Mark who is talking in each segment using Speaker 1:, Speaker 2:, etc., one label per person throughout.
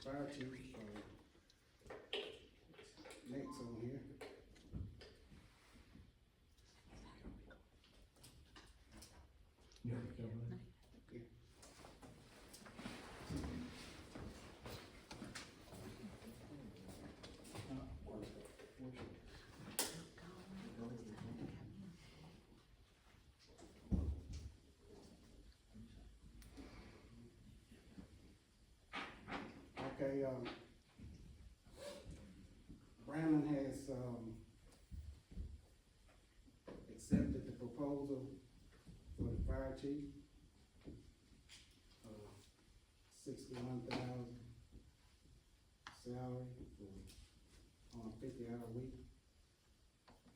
Speaker 1: fire chief, next on here. Okay, Brandon has, accepted the proposal for the fire chief. 61,000 salary for, on a 50-hour week.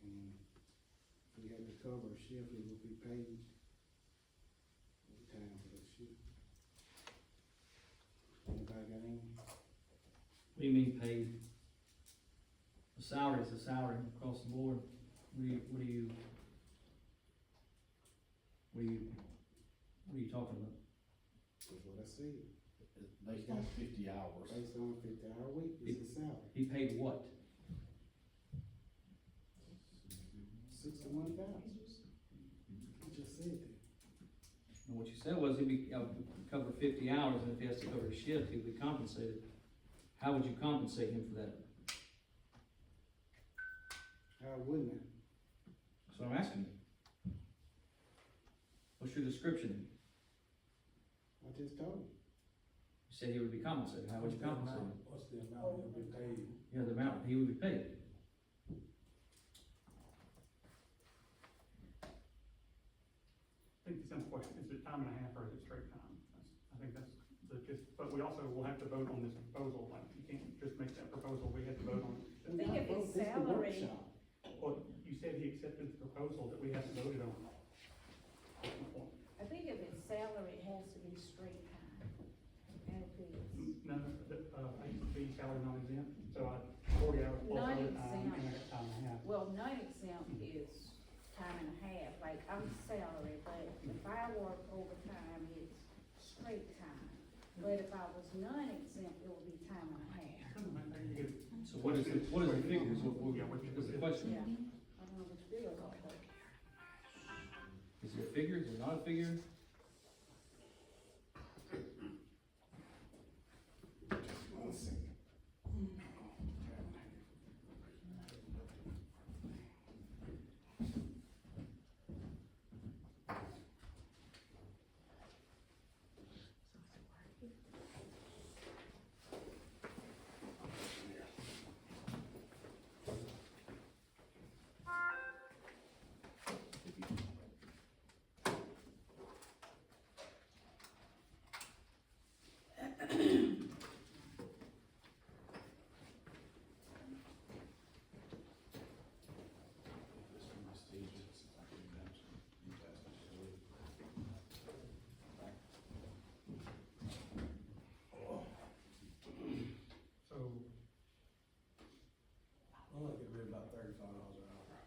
Speaker 1: And if we had to cover a shift, it would be paid every time for the shift. Anybody got any?
Speaker 2: What do you mean paid? A salary is a salary across the board. What are you talking about?
Speaker 1: That's what I said.
Speaker 3: It's based on 50 hours.
Speaker 1: Based on a 50-hour week, it's a salary.
Speaker 2: He paid what?
Speaker 1: 61,000. I just said that.
Speaker 2: And what you said was he'd be, cover 50 hours, and if he has to cover a shift, he'd be compensated. How would you compensate him for that?
Speaker 1: How wouldn't it?
Speaker 2: That's what I'm asking you. What's your description?
Speaker 1: I just told you.
Speaker 2: You said he would be compensated. How would you compensate him?
Speaker 4: What's the amount he'll be paid?
Speaker 2: Yeah, the amount he would be paid.
Speaker 5: I think the simple question, is it time and a half or is it straight time? I think that's the gist, but we also will have to vote on this proposal, like, you can't just make that proposal, we have to vote on it.
Speaker 6: I think if it's
Speaker 1: This the
Speaker 6: salary,
Speaker 1: workshop.
Speaker 5: Well, you said he accepted the proposal that we have to vote on.
Speaker 6: I think if it's salary, it has to be straight time. And if it's
Speaker 5: No, I used to be salary non-exempt, so 40 hours plus overtime, and I got time and a half.
Speaker 6: well, non-exempt is time and a half, like I'm salary, but if I work overtime, it's straight time. But if I was non-exempt, it would be time and a half.
Speaker 2: So what is the figures?
Speaker 5: Yeah, what's
Speaker 2: the question?
Speaker 6: Yeah, I don't know which bill it's on, but
Speaker 2: Is there a figure? Is there not a figure?
Speaker 1: One second.
Speaker 5: So,
Speaker 4: I like it to be about $35 an hour.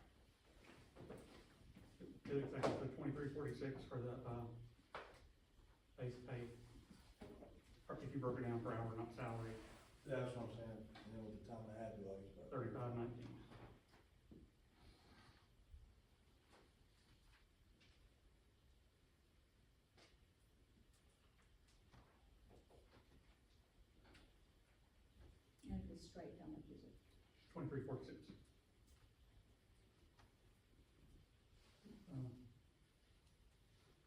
Speaker 5: it looks like it's 23.46 for the, base pay. Or if you broke it down per hour, not salary,
Speaker 4: That's what I'm saying, you know, the time I had to like, it's about
Speaker 5: 35.19.
Speaker 6: and if it's straight, how much is it?
Speaker 5: 23.46.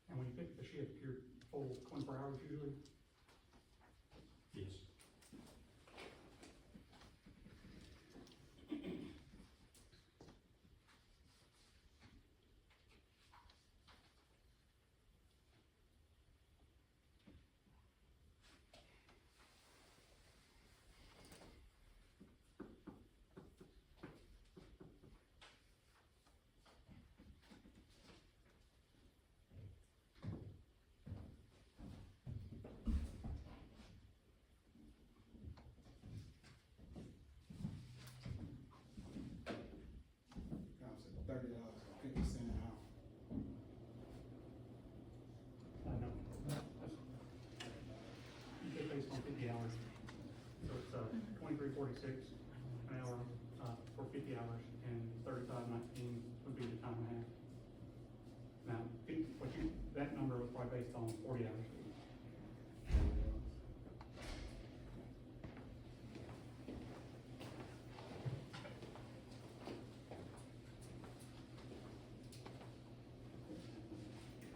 Speaker 5: And when you pick the shift, you're full 24 hours usually?
Speaker 4: Yes.
Speaker 1: Comes at $30.50 an hour.
Speaker 5: I know. You get based on 50 hours. So 46 an hour, for 50 hours, and 35.19 would be the time and a half. Now, that number was probably based on 40 hours a week.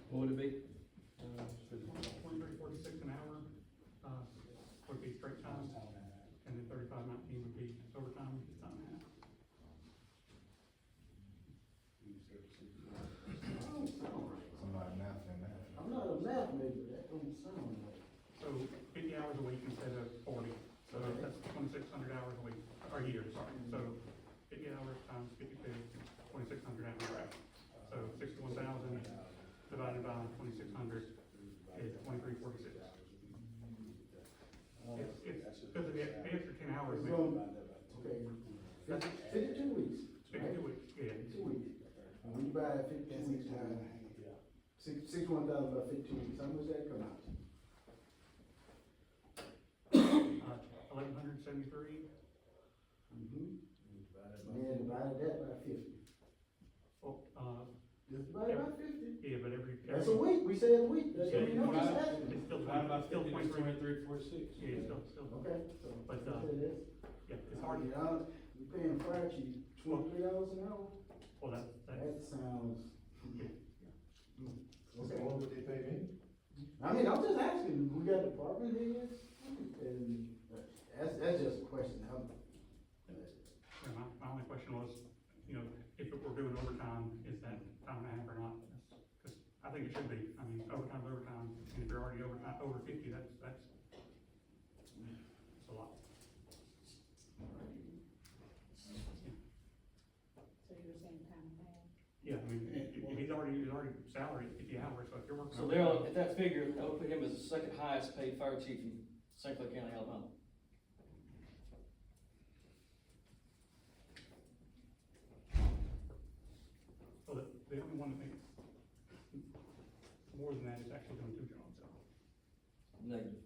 Speaker 2: What would it be?
Speaker 5: 23.46 an hour, would be straight time, and then 35.19 would be overtime, which is time and a half.
Speaker 3: Somebody math in that.
Speaker 1: I'm not a math major, that don't sound right.
Speaker 5: So 50 hours a week instead of 40, so that's 2,600 hours a week, or a year, sorry. So 50 hours times 52, 2,600 hours, right? So 61,000 divided by 2,600 is 23.46. It's, because of the extra 10 hours,
Speaker 1: It's
Speaker 5: makes
Speaker 1: on- Okay, 52 weeks.
Speaker 5: 52 weeks, yeah.
Speaker 1: 52 weeks. And when you buy 52 weeks times, 61,000 by 52 weeks, how much that come out?
Speaker 5: 1,173.
Speaker 1: Mm-hmm. And then divide that by 50.
Speaker 5: Well,
Speaker 1: Just divide it by 50.
Speaker 5: yeah, but every.
Speaker 1: That's a week, we said a week, that's what we know, just
Speaker 5: It's
Speaker 1: asking.
Speaker 5: still
Speaker 3: Divided by
Speaker 5: 20, still
Speaker 3: 50 is
Speaker 5: 23.
Speaker 3: 23.46.
Speaker 5: Yeah, still.
Speaker 1: Okay, so.
Speaker 5: But,
Speaker 1: say this.
Speaker 5: Yeah, it's hard,
Speaker 1: You know, we paying fire chief $23 an hour,
Speaker 5: well, that's,
Speaker 1: that sounds.
Speaker 3: So what would they pay me?
Speaker 1: I mean, I'm just asking, we got department heads, and that's just a question,
Speaker 5: yeah, my only question was, you know, if it were doing overtime, is that time and a half or not? Because I think it should be, I mean, overtime's overtime, and if you're already overtime, over 50, that's a lot.
Speaker 6: So you're saying time and a half?
Speaker 5: Yeah, I mean, he's already salaried at 50 hours, so if you're working.
Speaker 2: So there, at that figure, that would put him as the second highest paid fire chief in St. Clair County, Alabama.
Speaker 5: So the only one that makes more than that is actually doing two jobs, so.
Speaker 2: Negative.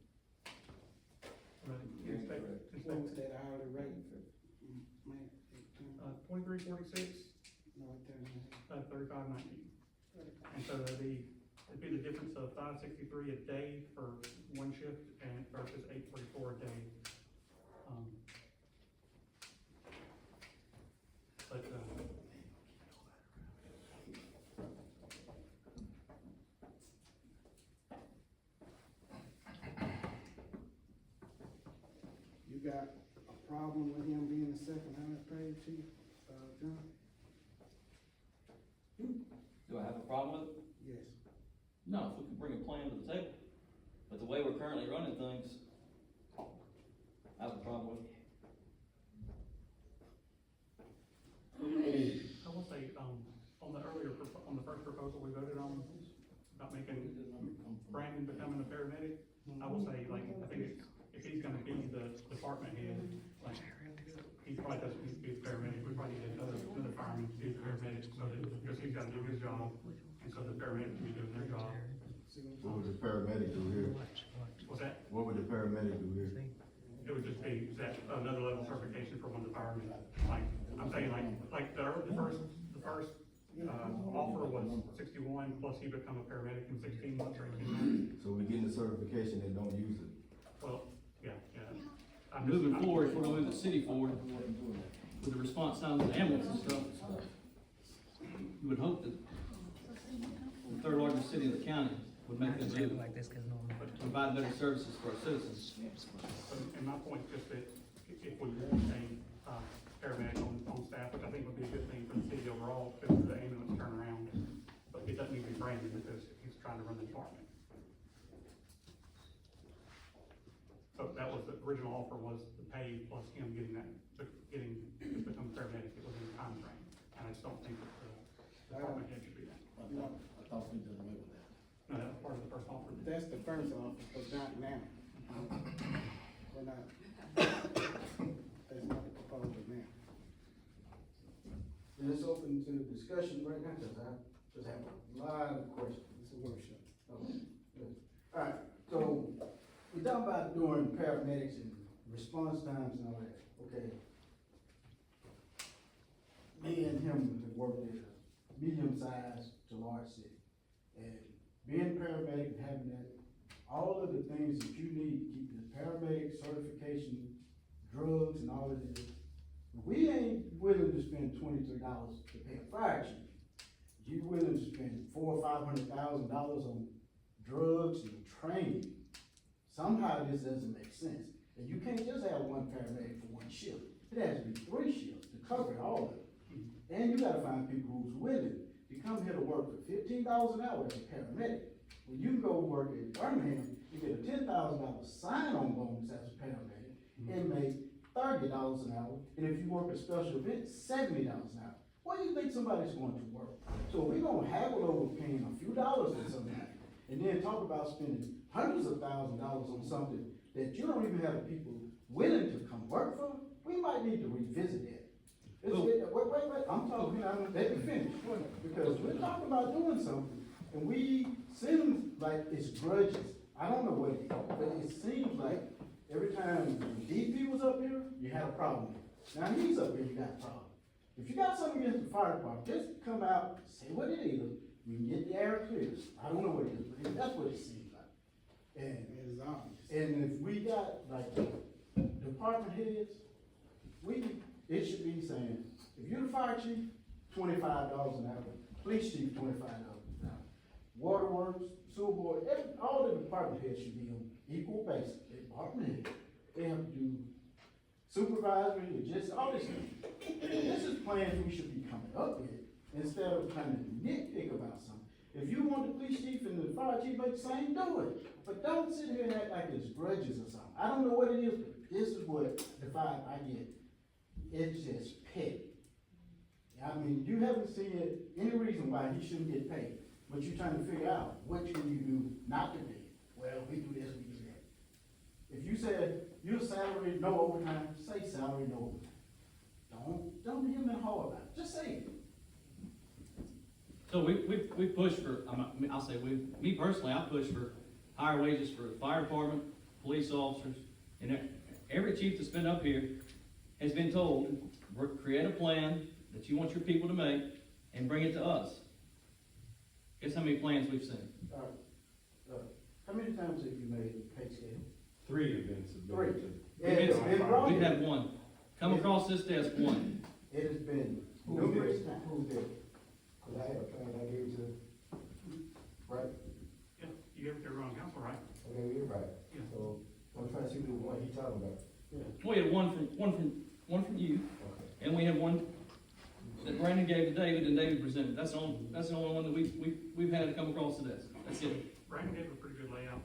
Speaker 5: But
Speaker 2: Yeah,
Speaker 5: inspect,
Speaker 2: correct.
Speaker 1: What was that hourly rate for, man,
Speaker 5: 23.46,
Speaker 1: no,
Speaker 5: 35.19. And so it'd be the difference of 563 a day for one shift and versus 844 a day. But,
Speaker 1: You got a problem with him being the second highest paid chief, John?
Speaker 2: Do I have a problem with it?
Speaker 1: Yes.
Speaker 2: No, if we can bring a plan to the table. But the way we're currently running things, I have a problem with it.
Speaker 5: I will say, on the first proposal we voted on, about making Brandon becoming a paramedic, I will say, like, I think if he's gonna be the department head, like, he probably doesn't need to be a paramedic, we probably need another fireman to be a paramedic, so that, because he's gotta do his job, and so the paramedic can be doing their job.
Speaker 7: What would the paramedic do here?
Speaker 5: What's that?
Speaker 7: What would the paramedic do here?
Speaker 5: It would just be that another level certification for one of the firemen, like, I'm saying, like the first, offer was 61, plus he become a paramedic in 16 months or 18 months.
Speaker 7: So we getting the certification and don't use it.
Speaker 5: Well, yeah.
Speaker 2: Moving forward, if we're gonna move the city forward, with the response times and ambulance and stuff, you would hope that the third largest city in the county would make that move, to provide better services for our citizens.
Speaker 5: And my point is just that if we want a paramedic on staff, which I think would be a good thing for the city overall, because of the ambulance turnaround, but it doesn't need to be Brandon because he's trying to run the department. So that was, the original offer was the pay plus him getting to become a paramedic, it was in the time frame. And I just don't think that the department head should be that.
Speaker 3: I thought we did away with that.
Speaker 5: No, that was part of the first offer.
Speaker 1: That's the first offer, but not now. We're not, that's not the proposal now. And it's open to discussion right now, cause I just have a lot of questions. It's a workshop. Okay, good. All right, so we talking about doing paramedics and response times and all that. okay. Me and him have worked at a medium-sized to large city. And being a paramedic and having that, all of the things that you need to keep the paramedic certification, drugs and all of this, we ain't willing to spend $23 to pay a fire chief. You willing to spend $400,000 or $500,000 on drugs and training. Somehow this doesn't make sense. And you can't just have one paramedic for one shift. It has to be 3 shifts to cover all of it. And you gotta find people who's willing to come here to work for $15 an hour as a paramedic. When you go work in Birmingham, you get a $10,000 sign-on bonus as a paramedic and make $30 an hour. And if you work a special event, $70 an hour. Where do you think somebody's going to work? So if we're gonna haggle over paying a few dollars on something, and then talk about spending hundreds of thousands of dollars on something that you don't even have people willing to come work for, we might need to revisit that. Wait, I'm talking, let me finish, because we're talking about doing something, and we seem like it's grudges. I don't know what it is, but it seems like every time DP was up here, you had a problem. Now he's up here, you got a problem. If you got something against the fire department, just come out, say what it is, we can get the air clear. I don't know what it is, but that's what it seems like. And if we got like department heads, it should be saying, if you're the fire chief, $25 an hour, police chief, $25 an hour. Waterworks, sewer board, all the department heads should be on equal basis. Department head, they have to do supervisory, logistics, all this stuff. This is plans we should be coming up with, instead of trying to nitpick about something. If you want the police chief and the fire chief make the same, do it. But don't sit here and act like it's grudges or something. I don't know what it is, but this is what the vibe I get. It's just petty. I mean, you haven't seen any reason why he shouldn't get paid, but you're trying to figure out what can you do not to pay. Well, we do this, we do that. If you said you're salary, no overtime, say salary, no overtime. Don't him and haw about it. Just say it.
Speaker 2: So we push for, I'll say me personally, I push for higher wages for the fire department, police officers, and every chief that's been up here has been told, create a plan that you want your people to make and bring it to us. Guess how many plans we've seen?
Speaker 1: How many times have you made a pay scale?
Speaker 3: 3 events have been.
Speaker 1: 3.
Speaker 3: It's
Speaker 1: been brought
Speaker 2: We've
Speaker 1: in.
Speaker 2: had one. Come across this desk, one.
Speaker 1: It has been numerous times.
Speaker 3: Who's there? Cause I had a plan I gave to, right?
Speaker 5: Yeah, you have to run council, right?
Speaker 3: Okay, you're right.
Speaker 5: Yeah.
Speaker 3: So, I'm trying to see the one he talking about.
Speaker 2: We had one from you,
Speaker 3: Okay.
Speaker 2: and we had one that Brandon gave to David, and David presented. That's the only one that we've had to come across the desk. That's it.
Speaker 5: Brandon gave a pretty good layout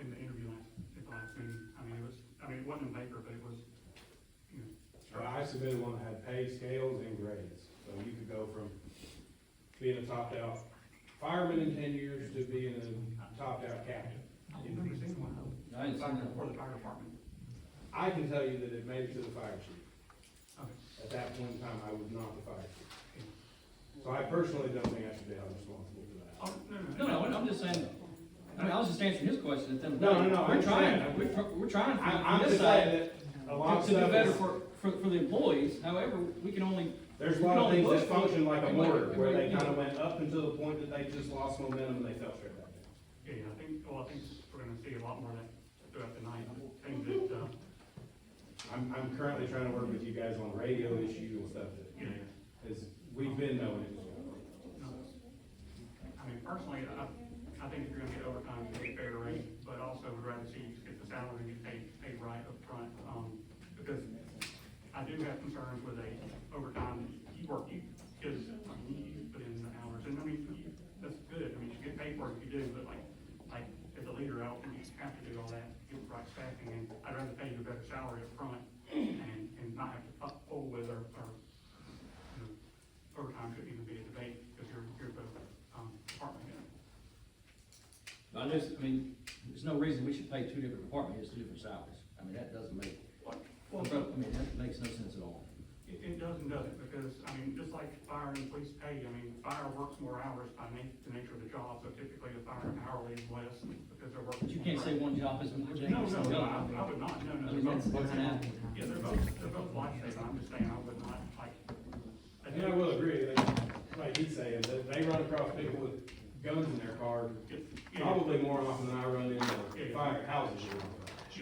Speaker 5: in the interview at the last meeting. It wasn't in paper, but it was,
Speaker 8: Well, I submitted one that had pay scales and grades, so you could go from being a topped out fireman in 10 years to being a topped out captain.
Speaker 5: I've never seen one
Speaker 2: I ain't seen that.
Speaker 5: for the fire department.
Speaker 8: I can tell you that it made it to the fire chief.
Speaker 5: Okay.
Speaker 8: At that point in time, I was not the fire chief. So I personally don't think I should be held responsible for that.
Speaker 5: Oh,
Speaker 2: No, I'm just saying, I was just answering his question at them.
Speaker 8: No,
Speaker 2: We're
Speaker 8: I'm
Speaker 2: trying,
Speaker 8: saying-
Speaker 2: we're trying
Speaker 8: I'm
Speaker 2: from
Speaker 8: just
Speaker 2: this side
Speaker 8: saying that a lot of
Speaker 2: to do
Speaker 8: stuff
Speaker 2: better
Speaker 8: is,
Speaker 2: for the employees. However, we can only,
Speaker 8: there's a lot of things that
Speaker 2: push.
Speaker 8: function like a
Speaker 2: Wait,
Speaker 8: mortar,
Speaker 2: wait,
Speaker 8: where
Speaker 2: wait,
Speaker 8: they
Speaker 2: you
Speaker 8: kind of
Speaker 2: know.
Speaker 8: went up until the point that they just lost momentum and they fell straight back down.
Speaker 5: Yeah, I think we're gonna see a lot more of that throughout the night. Things that,
Speaker 8: I'm currently trying to work with you guys on radio issue and stuff that, is, we've been knowing it was going on.
Speaker 5: Personally, I think if you're gonna get overtime, you get a fair rate, but also would rather see you get the salary and get paid right up front. Because I do have concerns with overtime, you put in the hours, and that's good, you should get paid for it if you do, but like as a leader, I don't think you have to do all that, get the right staffing, and I'd rather pay you a better salary up front and not have to pull with overtime could even be a debate, because you're both, department head.
Speaker 2: there's no reason we should pay 2 different department heads 2 different salaries. That doesn't make, that makes no sense at all.
Speaker 5: It does and doesn't, because, just like fire and police pay, fire works more hours by the nature of the job, so typically the fire hourly is less because they're working.
Speaker 2: But you can't say one job is more
Speaker 5: No,
Speaker 2: dangerous than the other.
Speaker 5: I would not, no.
Speaker 2: That's an apple.
Speaker 5: Yeah, they're both life-saving, I'm just saying, I would not, like.
Speaker 8: And I will agree, like he's saying, that they run across people with guns in their cars, probably more often than I run into fire houses.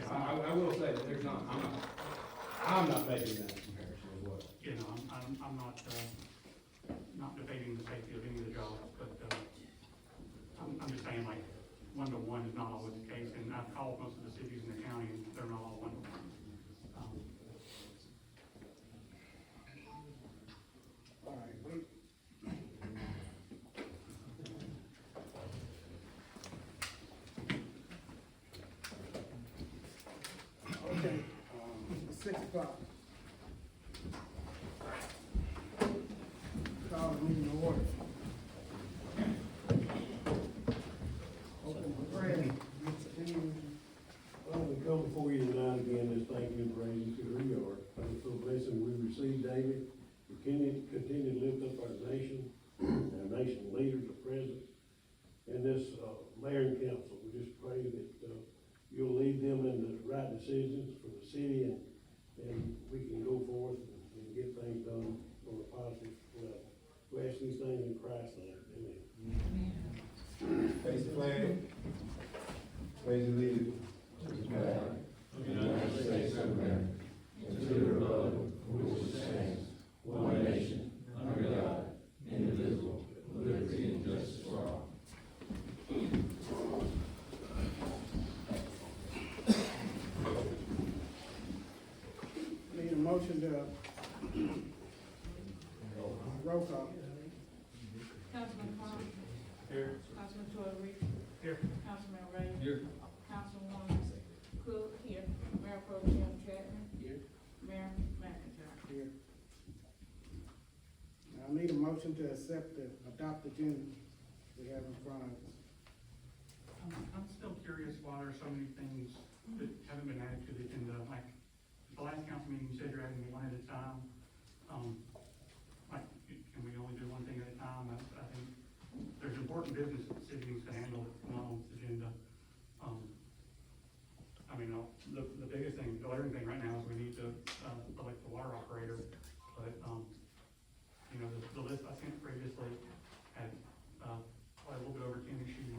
Speaker 8: I will say that there's not, I'm not making that comparison as well.
Speaker 5: You know, I'm not debating the safety of any of the jobs, but, I'm just saying, like, one-to-one is not always the case, and I've called most of the cities in the county, and they're not all one-to-one.
Speaker 3: All right, wait. Okay, 6:00. Call the meeting to order. Open for prayer.
Speaker 9: Well, we come before you tonight again, just thank you and praise you for who you are. Thank you for the blessing we received, David. We continue to lift up our nation, our nation leaders, the president, and this, mayor and council. We just pray that, you'll lead them in the right decisions for the city, and we can go forth and get things done on a positive level. We ask these things in Christ's name, amen.
Speaker 7: Face the flag. Raise the leader. To the flag of the United States of America, and to the republic for which it stands, one nation, under God, indivisible, with liberty and justice for all.
Speaker 3: Need a motion to, roll call.
Speaker 10: Councilman Carter.
Speaker 5: Here.
Speaker 10: Councilman Torrey.
Speaker 5: Here.
Speaker 10: Councilman Ray.
Speaker 2: Here.
Speaker 10: Councilwoman Cook here. Mayor Pro Tem Chapman.
Speaker 3: Here.
Speaker 10: Mayor McIntyre.
Speaker 3: Here. Now, I need a motion to accept the adopt agenda we have in front of us.
Speaker 5: I'm still curious why there are so many things that haven't been added to the agenda, like, the last council meeting, you said you're adding one at a time. Like, can we only do one thing at a time? I think there's important business that the city needs to handle that's not on this agenda. I mean, the biggest thing, the glaring thing right now is we need to, elect the water operator, but, you know, the list I sent previously had, probably a little bit over 10 issues,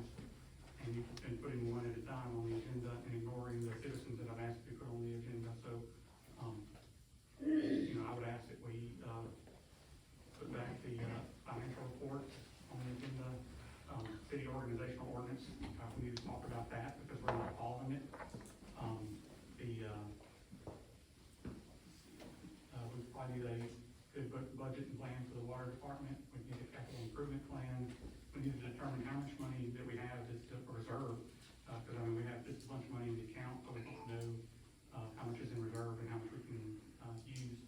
Speaker 5: and you've been putting one at a time on the agenda and ignoring the citizens that I've asked to be put on the agenda, so, you know, I would ask that we, put back the, financial report on the agenda, city organizational ordinance, we need to talk about that, because we're not following it. We probably need a good budget and plan for the water department, we need a capital improvement plan, we need to determine how much money that we have is to reserve, because I mean, we have just a bunch of money in the account, but we don't know, how much is in reserve and how much we can, use.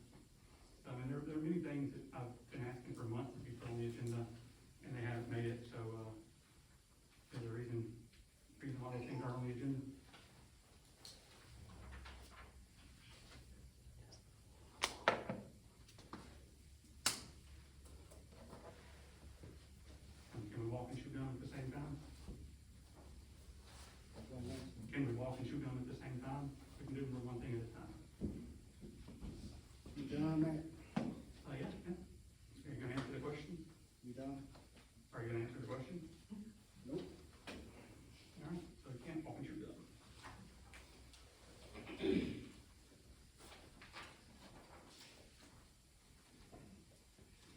Speaker 5: I mean, there are many things that I've been asking for months to be put on the agenda, and they haven't made it, so, there's a reason why those things aren't on the agenda. Can we walk and chew gum at the same time? Can we walk and chew gum at the same time? We can do them one thing at a time.
Speaker 3: You done, Matt?
Speaker 5: Yeah. Are you gonna answer the question?
Speaker 3: You done?
Speaker 5: Are you gonna answer the question?
Speaker 3: Nope.
Speaker 5: All right, so you can't walk and chew gum.
Speaker 3: I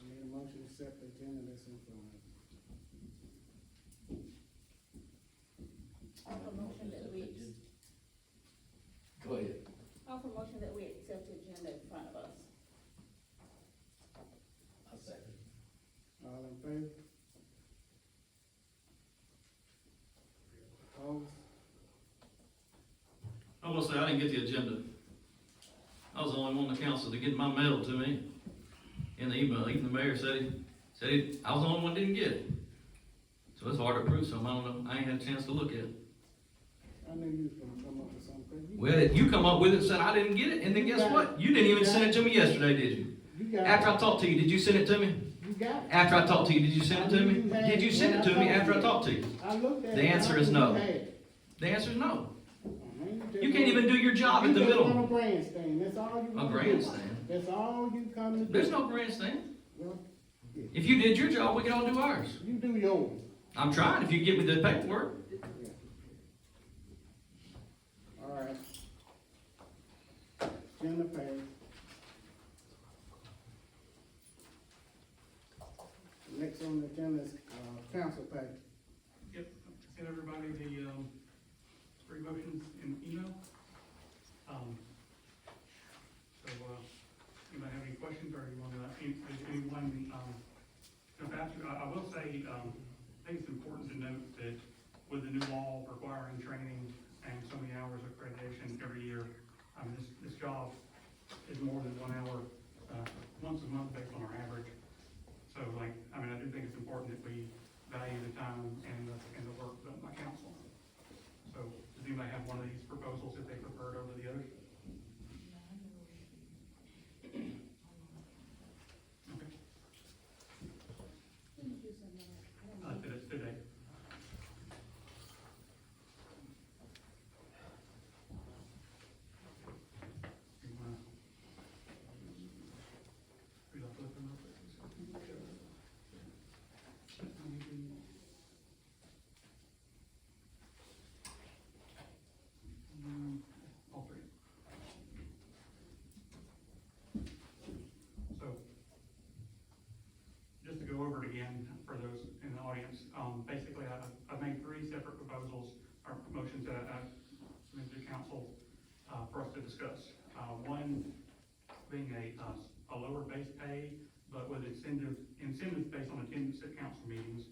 Speaker 3: need a motion to accept the agenda that's in front of us.
Speaker 6: Offer motion that we,
Speaker 7: Go ahead.
Speaker 6: offer motion that we accept the agenda in front of us.
Speaker 7: I'll second.
Speaker 3: All in favor? Opposed?
Speaker 2: I will say, I didn't get the agenda. I was the only one on the council to get my mail to me. In the email, even the mayor said I was the only one that didn't get it. So it's hard to prove something, I don't know, I ain't had a chance to look at it.
Speaker 3: I knew you was gonna come up with something.
Speaker 2: Well, you come up with it and said I didn't get it, and then guess what? You didn't even send it to me yesterday, did you?
Speaker 3: You got it.
Speaker 2: After I talked to you, did you send it to me?
Speaker 3: You got it.
Speaker 2: After I talked to you, did you send it to me? Did you send it to me after I talked to you?
Speaker 3: I looked at it.
Speaker 2: The answer
Speaker 3: I
Speaker 2: is
Speaker 3: knew
Speaker 2: no.
Speaker 3: you had it.
Speaker 2: The answer is no. You can't even do your job in the
Speaker 1: You just
Speaker 2: middle.
Speaker 1: want a grandstand, that's all you
Speaker 2: A
Speaker 1: want.
Speaker 2: grandstand?
Speaker 1: That's all you come to do.
Speaker 2: There's no grandstand.
Speaker 1: Well,
Speaker 2: If you did your job, we could all do ours.
Speaker 1: you do yours.
Speaker 2: I'm trying, if you get me the paperwork.
Speaker 1: All right. Agenda page. Next on the agenda is, council page.
Speaker 5: Yep, sent everybody the, three motions in email. Anybody have any questions, or you want to, anyone, about you, I will say, I think it's important to note that with the new law requiring training and so many hours of accreditation every year, this job is more than 1 hour, once a month based on our average. So I do think it's important that we value the time and the work done by council. So does anybody have one of these proposals that they preferred over the others? Okay. Today. You wanna- Read off the list real quick? All three. So, just to go over it again for those in the audience, basically I've made three separate proposals or motions that I submitted to council for us to discuss. One being a lower base pay, but with incentives based on attendance at council meetings.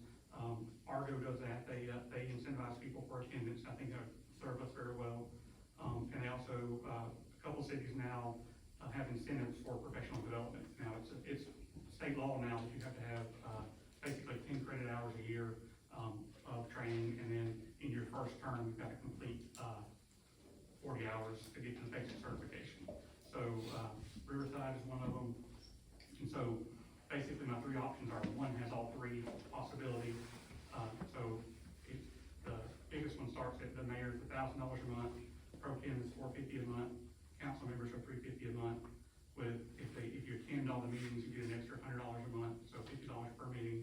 Speaker 5: Argo does that, they incentivize people for attendance, I think that serve us very well. And they also, a couple cities now have incentives for professional development. Now, it's state law now that you have to have, basically 10 credit hours a year, of training, and then in your first term, you've got to complete, 40 hours to get to the basic certification. So, Riverside is one of them. And so, basically my three options are, one has all three possibilities. The biggest one starts at the mayor's $1,000 a month, pro tem is $450 a month, council members are $350 a month. If you attend all the meetings, you get an extra $100 a month, so $50 per meeting.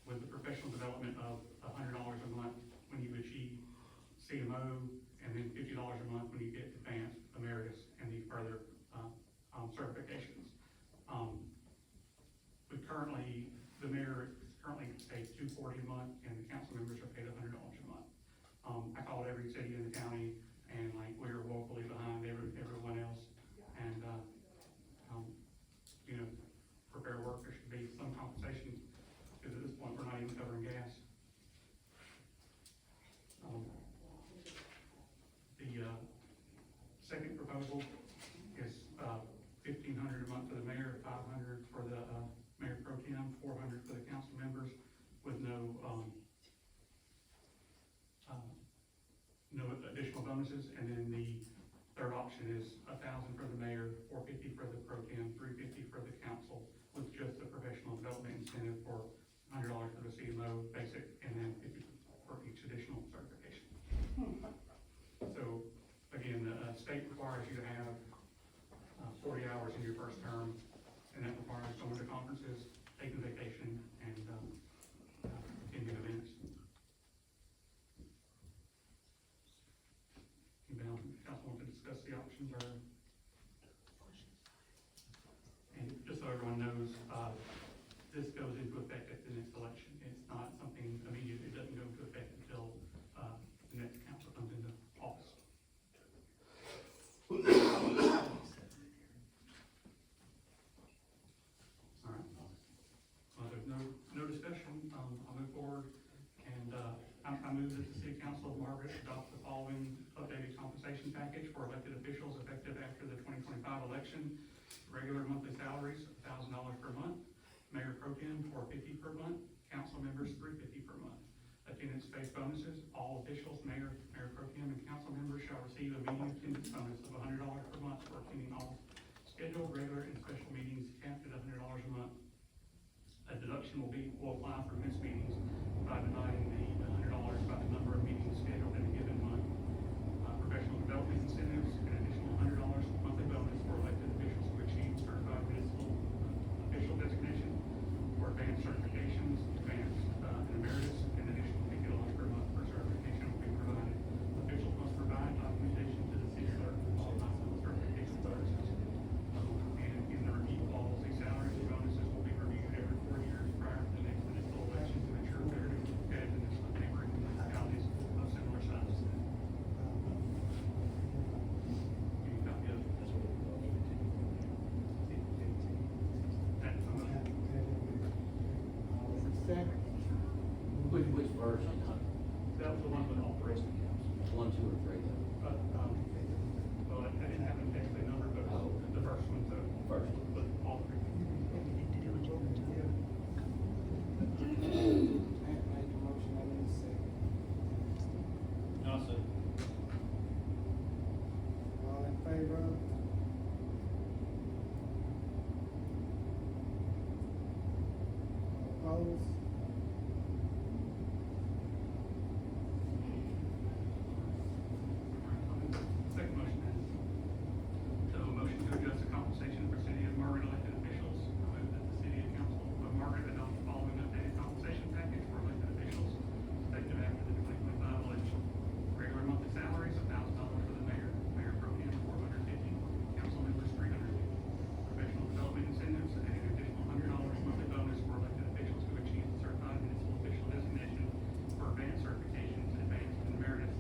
Speaker 5: With the professional development of $100 a month when you achieve CMO, and then $50 a month when you get advanced, emeritus, and these further certifications. The mayor is currently paid $240 a month, and the council members are paid $100 a month. I called every city in the county, and we're woefully behind everyone else. And for fair work, there should be some compensation, because at this point, we're not even covering gas. The second proposal is $1,500 a month for the mayor, $500 for the mayor pro tem, $400 for the council members, with no additional bonuses. And then the third option is $1,000 for the mayor, $450 for the pro tem, $350 for the council, with just the professional development incentive for $100 for the CMO basic, and then $50 for each additional certification. So again, the state requires you to have 40 hours in your first term, and that requires going to conferences, taking vacation, and attending events. Anybody else in the council want to discuss the options, or? And just so everyone knows, this goes into effect at the next election. It's not something immediate. It doesn't go into effect until the next council comes into office. All right. Well, there's no discussion. I'll move forward, and I move that the city council of Margaret adopt the following updated compensation package for elected officials effective after the 2025 election. Regular monthly salaries, $1,000 per month. Mayor pro tem, $450 per month. Council members, $350 per month. Attendance-based bonuses, all officials, mayor pro tem, and council members shall receive a meeting attendance bonus of $100 per month for attending all scheduled, regular, and special meetings capped at $100 a month. A deduction will apply for missed meetings by dividing the $100 by the number of meetings scheduled in a given month.
Speaker 2: first,
Speaker 5: That was the one with all three.
Speaker 2: 1, 2, or 3,
Speaker 5: But, well, I didn't have an exact number, but the first one, so,
Speaker 2: first.
Speaker 5: but all three.
Speaker 2: I'll say.
Speaker 3: All in favor? All opposed?
Speaker 5: Second motion then. So a motion to adjust the compensation for city of Margaret elected officials. I move that the city council of Margaret adopt the following updated compensation package for elected officials effective after the 2025 election. Regular monthly salaries, $1,000 for the mayor, mayor pro tem $450, council members $300. Professional development incentives, an additional $100 monthly bonus for elected officials who achieve the certified municipal official designation for advanced certifications, advanced and emeritus.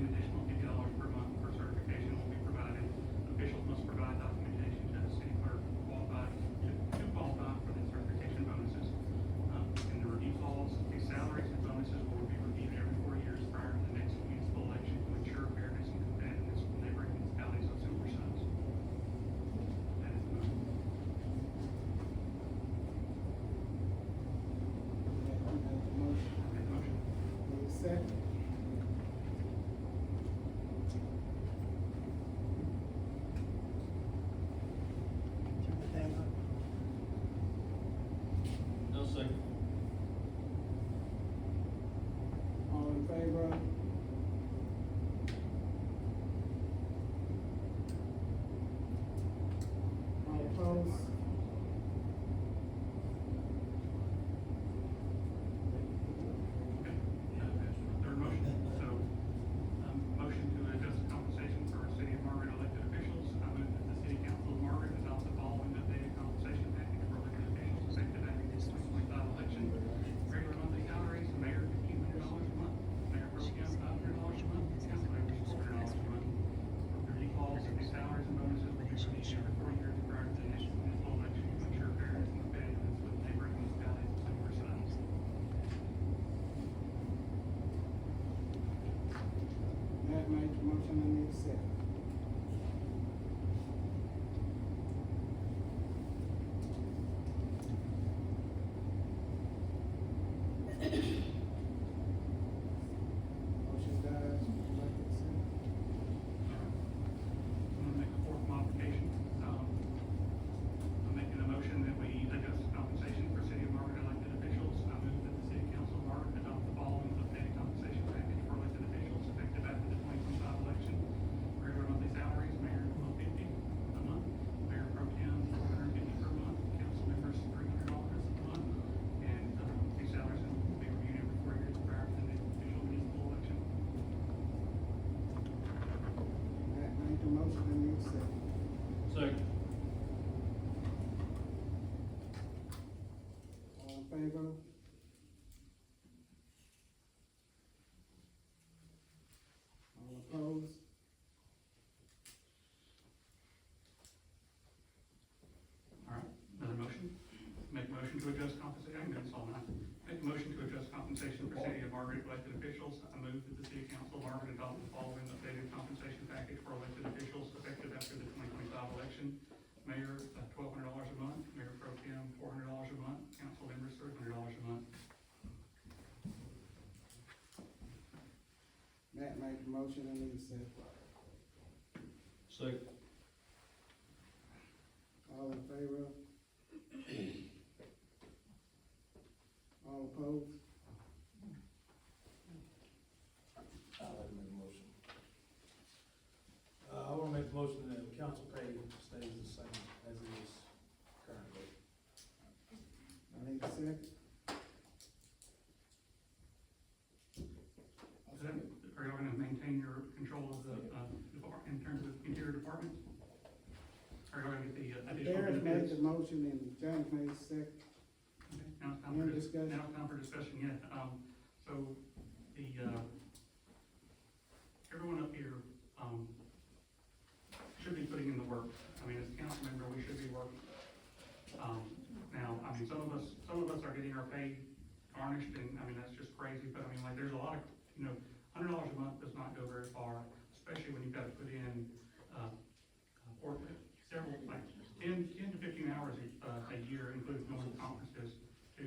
Speaker 5: An additional $50 per month for certification will be provided. Officials must provide documentation to the city clerk to qualify for the certification bonuses. And the review clause, these salaries and bonuses will be reviewed every 4 years prior to the next municipal election to ensure fairness and competitiveness with neighboring municipalities of similar size. That is the motion. Make the motion.
Speaker 3: Need a second?
Speaker 2: No second.
Speaker 3: All in favor? All opposed?
Speaker 5: Third motion, so, motion to adjust the compensation for city of Margaret elected officials. I move that the city council of Margaret adopt the following updated compensation package for elected officials effective after the 2025 election. Regular monthly salaries, mayor $1,500 a month, mayor pro tem $500 a month, council members $400 a month. The recalls of these salaries and bonuses will be reviewed every 4 years prior to the next municipal election to ensure fairness and competitiveness with neighboring municipalities of similar size.
Speaker 3: Matt made the motion, I need a second. Motion dies, would you like to say?
Speaker 5: I'm gonna make a fourth modification. I'm making a motion that we adjust the compensation for city of Margaret elected officials. I move that the city council of Margaret adopt the following updated compensation package for elected officials effective after the 2025 election. Regular monthly salaries, mayor $150 a month, mayor pro tem $450 per month, council members $300 a month. And, these salaries will be reviewed every 4 years prior to the next official municipal election.
Speaker 3: Matt made the motion, I need a second.
Speaker 2: Second.
Speaker 3: All in favor? All opposed?
Speaker 5: All right, another motion. Make a motion to adjust compensation, I can do this all night. Make a motion to adjust compensation for city of Margaret elected officials. I move that the city council of Margaret adopt the following updated compensation package for elected officials effective after the 2025 election. Mayor, $1,200 a month, mayor pro tem $400 a month, council members $300 a month.
Speaker 3: Matt made the motion, I need a second.
Speaker 2: Second.
Speaker 3: All in favor? All opposed?
Speaker 4: I'd like to make a motion. I wanna make a motion that the council pay stays the same as it is currently.
Speaker 3: I need a second.
Speaker 5: Are y'all gonna maintain your control of the, in terms of interior department? Are y'all gonna get the additional
Speaker 3: Darren made
Speaker 5: benefits?
Speaker 3: the motion and James made the second.
Speaker 5: Okay, now it's time
Speaker 3: Any
Speaker 5: for
Speaker 3: discussion?
Speaker 5: now it's time for discussion, yeah, so the, everyone up here, should be putting in the work. I mean, as a council member, we should be working. Now, I mean, some of us are getting our pay garnished, and, I mean, that's just crazy, but I mean, like, there's a lot of, $100 a month does not go very far, especially when you've gotta put in, or several, like, 10 to 15 hours a year, including going to conferences to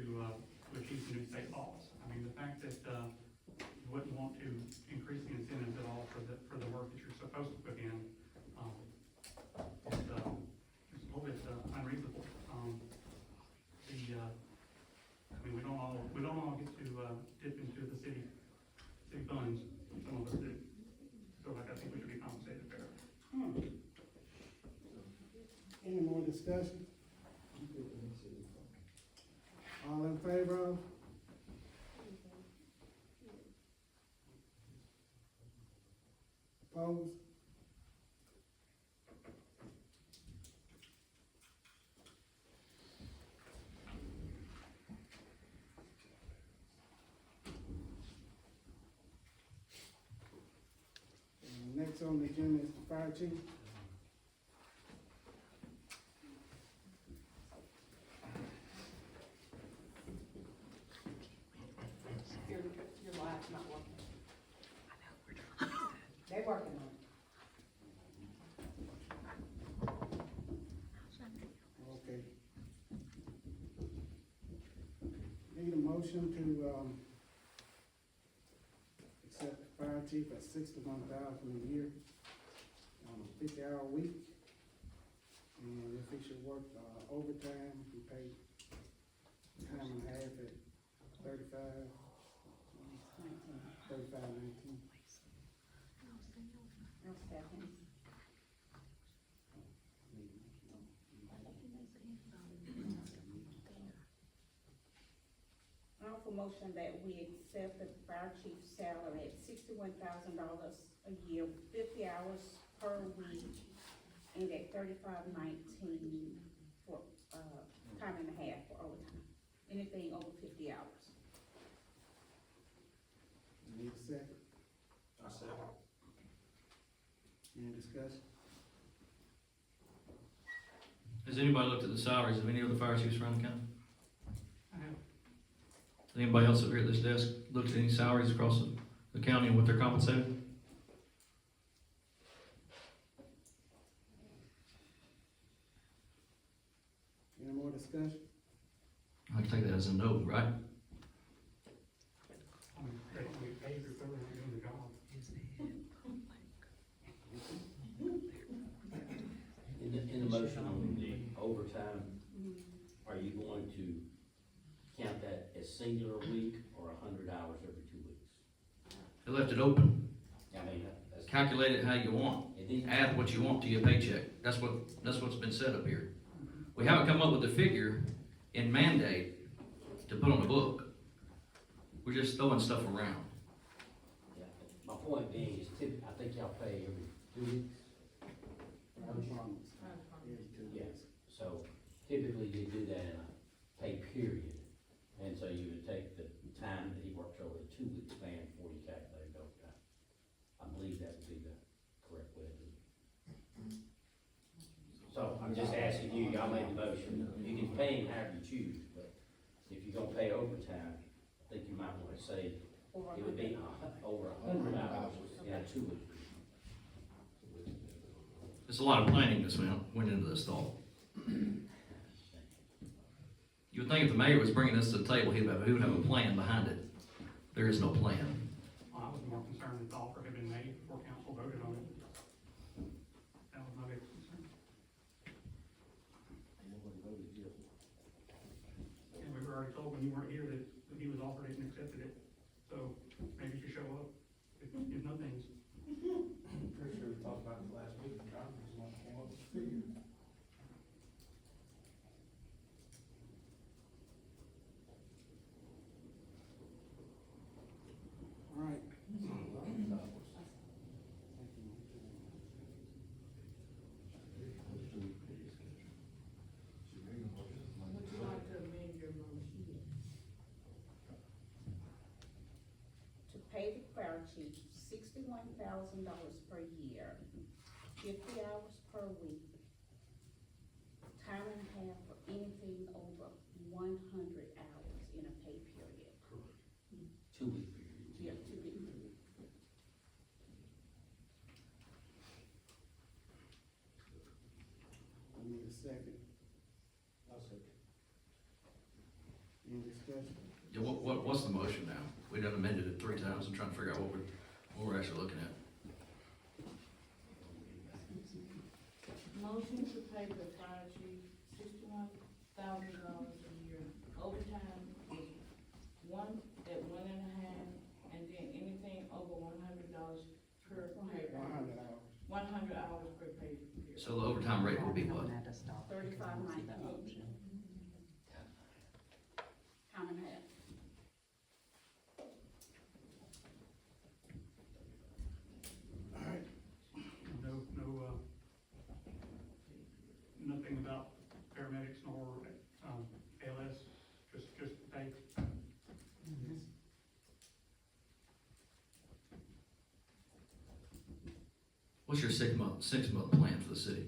Speaker 5: achieve the new state laws. I mean, the fact that, you wouldn't want to increase the incentives at all for the work that you're supposed to put in, is a little bit unreasonable. I mean, we don't all get to dip into the city funds, some of us do. So like, I think we should be compensated fairly.
Speaker 11: Any more discussion? All in favor of? Opposed? And next on the agenda is the fire chief.
Speaker 10: Your light's not working. They're working on it.
Speaker 11: Okay. Need a motion to, accept the fire chief at $61,000 a year on a 50-hour week. And if he should work, overtime, we pay time and a half at 35, 19.
Speaker 6: I'll second. I offer motion that we accept the fire chief's salary at $61,000 a year, 50 hours per week, and at $35.19 for, time and a half for overtime. Anything over 50 hours.
Speaker 11: Need a second?
Speaker 4: I second.
Speaker 11: Any discussion?
Speaker 2: Has anybody looked at the salaries of any of the fire chiefs around the county?
Speaker 5: I have,
Speaker 2: Has anybody else up here at this desk looked at any salaries across the county and what they're compensated?
Speaker 11: Any more discussion?
Speaker 2: I can take that as a no, right?
Speaker 5: I mean, they don't get paid if they're not doing the job.
Speaker 12: In the motion on the overtime, are you going to count that as singular week or 100 hours every 2 weeks?
Speaker 2: They left it open.
Speaker 12: I mean, that's.
Speaker 2: Calculate it how you want. Add what you want to your paycheck. That's what's been said up here. We haven't come up with a figure in mandate to put on the book. We're just throwing stuff around.
Speaker 12: Yeah, my point being is I think y'all pay every 2 weeks. Yeah, so typically you do that in a pay period. And so you would take the time that he works over the 2 week span before you calculate overtime. I believe that would be the correct way to do it. So I'm just asking you, y'all made the motion, you can pay him however you choose, but if you're gonna pay overtime, I think you might wanna say it would be over 100 hours in a 2 week.
Speaker 2: There's a lot of planning that went into this thought. You would think if the mayor was bringing this to the table, he would have a plan behind it. There is no plan.
Speaker 5: Well, I was more concerned that the offer had been made before council voted on it. That was my biggest concern. And we were already told when you weren't here that he was offered it and accepted it. So maybe you should show up if no things.
Speaker 4: Pretty sure we talked about it last week, and John was the one that came up with the figure.
Speaker 11: All right.
Speaker 10: Would you like to amend your motion?
Speaker 6: To pay the fire chief $61,000 per year, 50 hours per week, time and a half for anything over 100 hours in a pay period.
Speaker 12: 2-week period.
Speaker 6: Yeah, 2 weeks.
Speaker 11: I need a second.
Speaker 3: I'll second.
Speaker 11: Any discussion?
Speaker 2: Yeah, what's the motion now? We done amended it 3 times. I'm trying to figure out what we're actually looking at.
Speaker 10: Motion to pay the fire chief $61,000 a year. Overtime is one at 1.5, and then anything over $100 per pay.
Speaker 11: 100 hours.
Speaker 10: 100 hours per pay period.
Speaker 2: So the overtime rate would be what?
Speaker 6: 35.98. Time and a half.
Speaker 5: Nothing about paramedics nor, ALS, just pay.
Speaker 2: What's your 6-month plan for the city?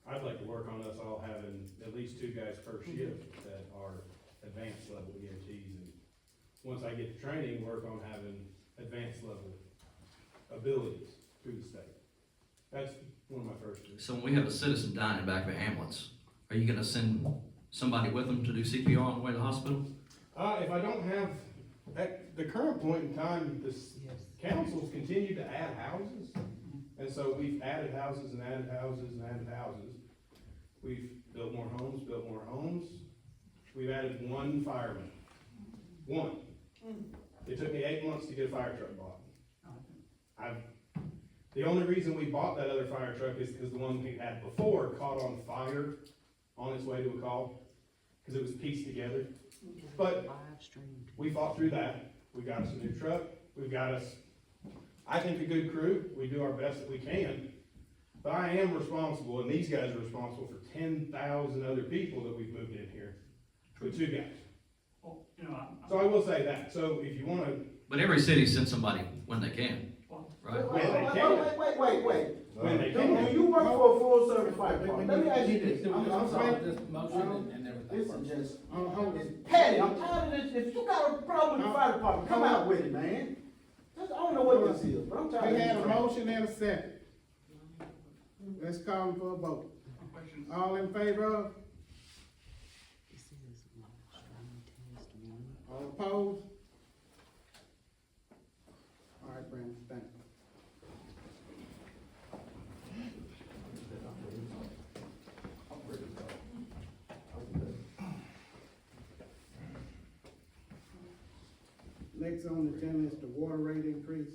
Speaker 8: I'd like to work on us all having at least 2 guys per shift that are advanced level EMTs. And once I get the training, work on having advanced level abilities through the state. That's one of my first things.
Speaker 2: So when we have a citizen dying in the back of an ambulance, are you gonna send somebody with them to do CPR on the way to the hospital?
Speaker 8: If I don't have, at the current point in time, this council's continued to add houses. And so we've added houses and added houses and added houses. We've built more homes, built more homes. We've added 1 fireman. 1. It took me 8 months to get a fire truck bought. The only reason we bought that other fire truck is because the one we had before caught on fire on its way to a call, because it was pieced together. But we fought through that. We got us a new truck. We've got us, I think, a good crew. We do our best that we can. But I am responsible, and these guys are responsible for 10,000 other people that we've moved in here with 2 guys.
Speaker 5: Well,
Speaker 8: So I will say that. So if you want to,
Speaker 2: But every city sends somebody when they can, right?
Speaker 8: when they can,
Speaker 1: Wait.
Speaker 8: when they
Speaker 1: Do
Speaker 8: can.
Speaker 1: you work for a full service fire department? Let me ask you this. I'm sorry.
Speaker 3: This motion and everything.
Speaker 1: This is just,
Speaker 11: Hold
Speaker 1: it's petty. I'm tired of this. If you got a problem with the fire department, come out with it, man. I don't know what this is, but I'm tired of
Speaker 11: We
Speaker 1: this.
Speaker 11: had a motion and a second. Let's call for a vote.
Speaker 5: Questions?
Speaker 11: All in favor of? All opposed? All right, Brandon, thank you. Next on the agenda is the water rate increase.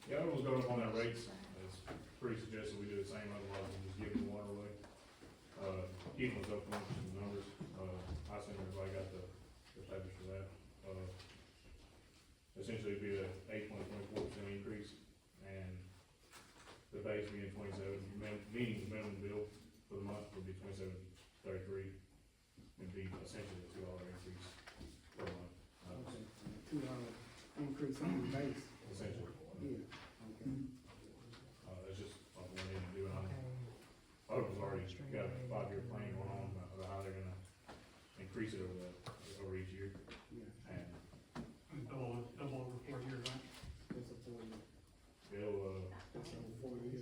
Speaker 13: Yeah, everyone's going up on their rates. It's pretty suggested we do the same, otherwise we just give the water away. Keith was up on some numbers. I assume everybody got the papers for that. Essentially it'd be the 8.24% increase, and the base being 27, meaning the minimum bill for the month would be 27.33. It'd be essentially a $2 increase per month,
Speaker 11: $2 increase on the base.
Speaker 13: essentially.
Speaker 11: Yeah, okay.
Speaker 13: That's just something we need to do, and Odom's already got a 5-year plan going on about how they're gonna increase it over each year.
Speaker 11: Yeah,
Speaker 13: And
Speaker 5: Double over 4 years, right?
Speaker 11: it's a 4 year.
Speaker 13: it'll,
Speaker 11: It's a 4 year.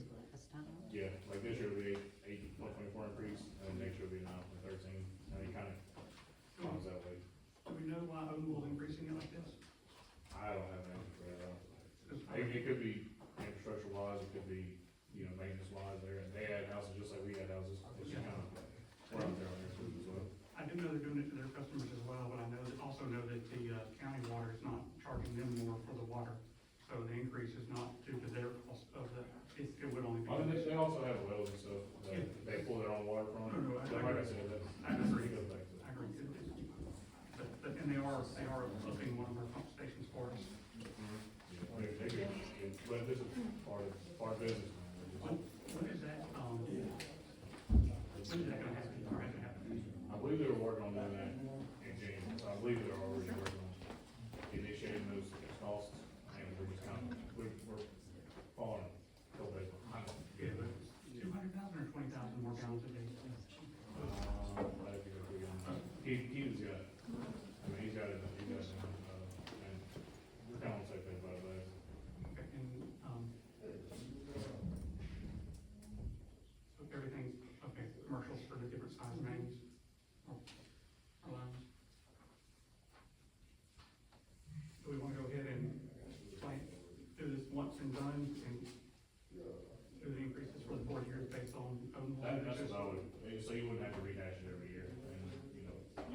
Speaker 13: yeah, like this year will be 8.24 increase, and then next year will be 9.13, and it kind of comes that way.
Speaker 5: Do we know why Odom was increasing it like this?
Speaker 13: I don't have an answer for that.
Speaker 5: 'Cause
Speaker 13: It could be infrastructure wise, it could be, maintenance wise, they had houses just like we had houses. It's just kind of, we're out there on their too as well.
Speaker 5: I do know they're doing it to their customers as well, but I also know that the county water is not charging them more for the water. So the increase is not due to their cost of it would only be.
Speaker 13: I mean, they also have wells and stuff, that they pull their own water from.
Speaker 5: No,
Speaker 13: But like I said, that's,
Speaker 5: I agree.
Speaker 13: it goes back to.
Speaker 5: I agree. And they are upping one of our pump stations for us.
Speaker 13: But this is part of business.
Speaker 5: When is that, when is that gonna happen, or has it happened?
Speaker 13: I believe they were working on doing that in January, so I believe they're already working on initiating those costs, and we're just kind of, we're that's what I would, so you wouldn't have to rehash it every year, and,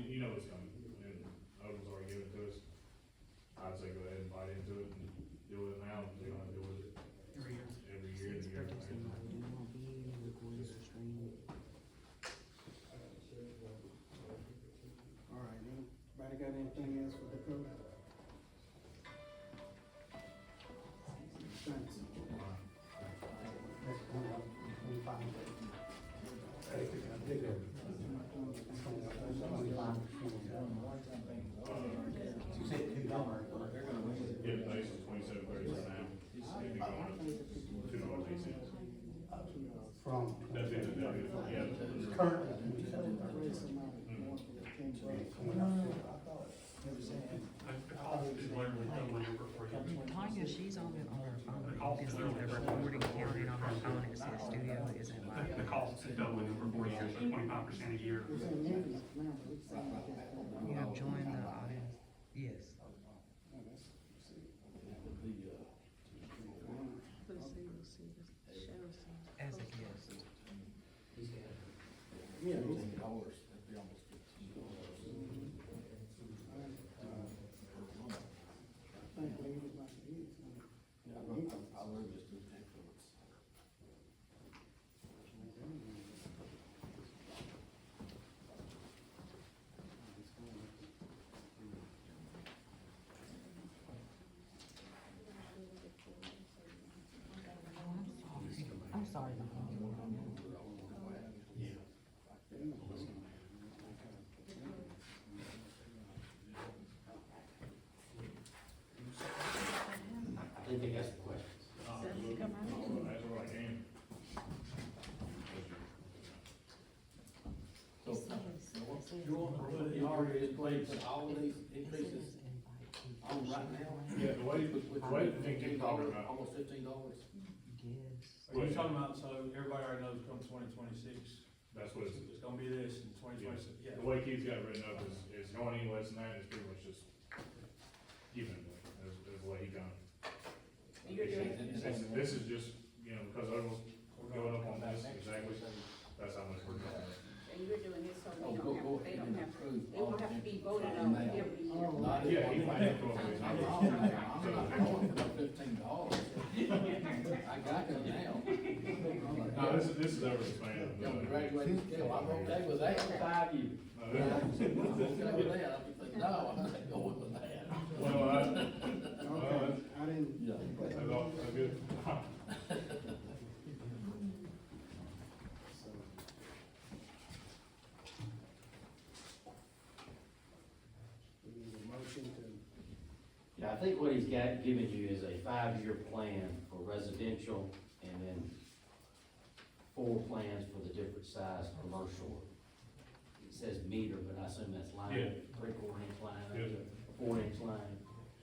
Speaker 13: you know it's coming, and Odom's already given it to us. I'd say go ahead and bite into it and deal with it now, so you don't have to deal with it
Speaker 5: Every year.
Speaker 13: every year, and the year after.
Speaker 11: All right, anybody got anything else for the code? Thanks.
Speaker 13: Yeah, the base is 27.37 now, it'd be going up $2.08.
Speaker 9: From.
Speaker 13: That'd be yeah.
Speaker 9: Currently.
Speaker 5: The cost is literally doubling over 4 years.
Speaker 14: Tanya, she's on it on her phone. You can see the recording counted on her phone. It says studio isn't live.
Speaker 5: The cost is doubling over 4 years, so 25% a year.
Speaker 14: You have joined the audience. Yes. As a guest.
Speaker 11: Yeah.
Speaker 14: I'm sorry.
Speaker 12: I think they got some questions.
Speaker 13: That's all I can.
Speaker 2: You already in place all of these increases on right now?
Speaker 13: Yeah, the way the thing keeps talking about.
Speaker 2: Almost $15.
Speaker 4: Are you talking about, so everybody already knows come 2026,
Speaker 13: That's what it's,
Speaker 4: it's gonna be this in 2026, yeah.
Speaker 13: the way Keith's got it written up is going any less than that, it's pretty much just keeping it, is the way he done it. This is just, because others going up on this, exactly, that's how much we're talking about.
Speaker 6: And you're doing this so they don't have, they won't have to be voted on every year.
Speaker 13: Yeah, he might have to.
Speaker 2: I'm not going for $15. I got them now.
Speaker 13: No, this is over the span of.
Speaker 2: Young graduating skill, I'm okay with that. 5 years. I'm okay with that. I'm thinking, no, I'm not going with that.
Speaker 13: Well,
Speaker 11: Okay, I didn't.
Speaker 2: Yeah.
Speaker 13: that's all, that's good.
Speaker 11: We need a motion to,
Speaker 12: Yeah, I think what he's got, given you is a 5-year plan for residential and then 4 plans for the different size commercial. It says meter, but I assume that's line,
Speaker 13: Yeah.
Speaker 12: 3/4 inch line, up
Speaker 13: Yeah.
Speaker 12: to a 4-inch line.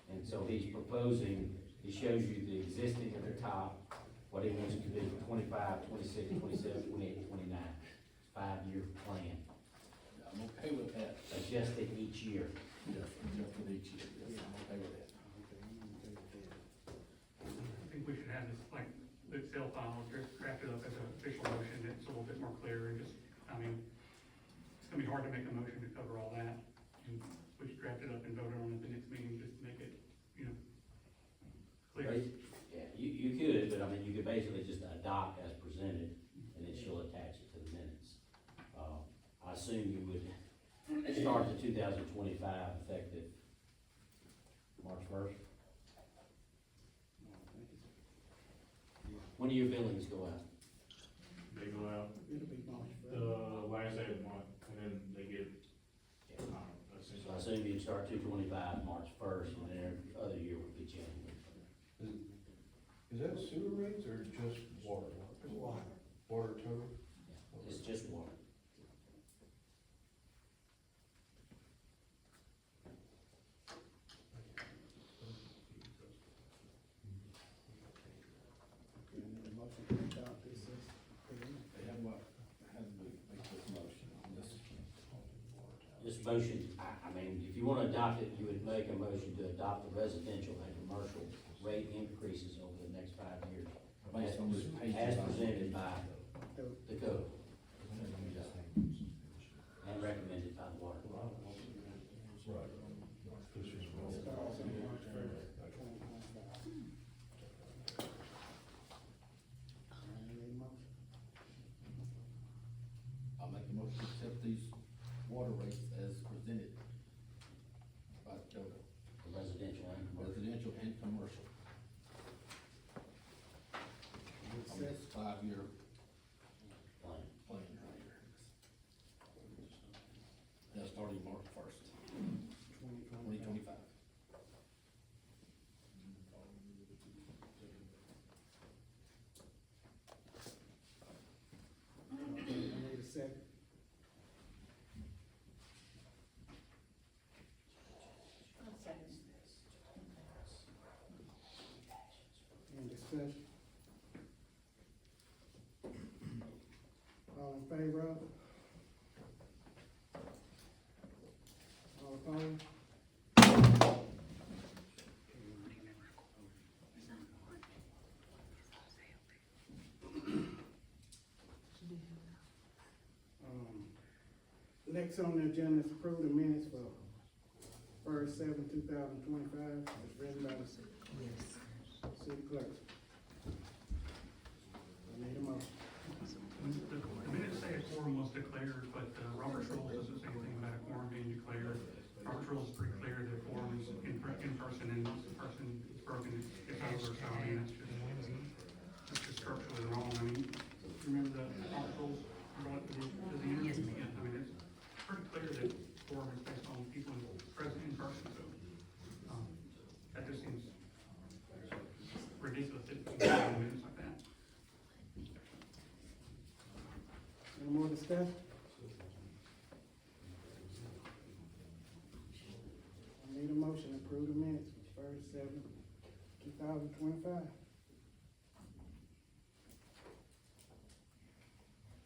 Speaker 12: And so he's proposing, he shows you the existing at the top, what he wants to do for 25, 26, 27, 28, 29. 5-year plan,
Speaker 2: I'm okay with that.
Speaker 12: adjusted each year.
Speaker 2: Yeah, just for each year. Yes, I'm okay with that.
Speaker 11: okay, I'm okay with that.
Speaker 5: I think we should have this, like, the Excel file drafted up as an official motion, that's a little bit more clear, and just, I mean, it's gonna be hard to make a motion to cover all that, and we should draft it up and vote on it at the next meeting, just to make it, clear.
Speaker 12: Yeah, you could, but I mean, you could basically just adopt as presented, and then she'll attach it to the minutes. I assume you would start the 2025 effective March 1st. When do your billings go out?
Speaker 13: They go out
Speaker 11: It'll be March
Speaker 13: the
Speaker 11: first.
Speaker 13: last day of the month, and then they get,
Speaker 12: So
Speaker 13: essentially.
Speaker 12: I assume you'd start 2/25 March 1st, and then every other year would be January 1st.
Speaker 7: Is that sewer rates or just water?
Speaker 11: Water.
Speaker 7: Water total?
Speaker 12: It's just water.
Speaker 11: Okay, I need a motion to adopt this as presented.
Speaker 2: How do we make this motion on this?
Speaker 12: This motion, I mean, if you wanna adopt it, you would make a motion to adopt the residential and commercial rate increases over the next 5 years.
Speaker 2: Based on this page.
Speaker 12: As presented by the code.
Speaker 2: 5-year
Speaker 12: Plan.
Speaker 2: plan right here. That's starting March 1st, 2025.
Speaker 11: I need a second.
Speaker 6: I'll second.
Speaker 11: Any discussion? All in favor of it? All opposed? Next on the agenda is approve the minutes for Feb. 7, 2025, as written by the city clerk. I need a motion.
Speaker 5: The minutes say a quorum was declared, but Robert's rules doesn't say anything about a quorum being declared. Robert's rules is pretty clear that quorum is in person, and once the person is broken, it's over, so I mean, that's just structurally wrong. I mean, remember the Robert's rules, does the
Speaker 14: Yes, ma'am.
Speaker 5: I mean, it's pretty clear that quorum is based on people present in person, so, that just seems ridiculous if you have minutes like that.
Speaker 11: Any more discussion? I need a motion to approve the minutes for Feb. 7, 2025.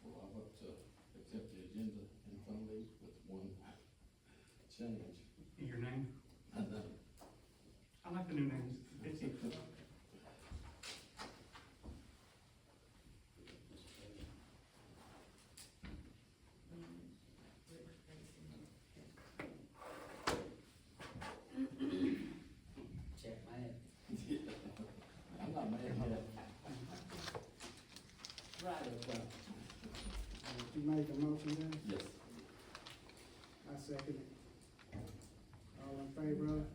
Speaker 2: Well, I vote to accept the agenda in front of me with one change.
Speaker 5: Your name?
Speaker 2: I know.
Speaker 5: I like the new names. It's easy.
Speaker 12: Check mad.
Speaker 2: I'm not mad at that.
Speaker 12: Right up front.
Speaker 11: You made the motion then?
Speaker 2: Yes.
Speaker 11: I second it. All in favor of it?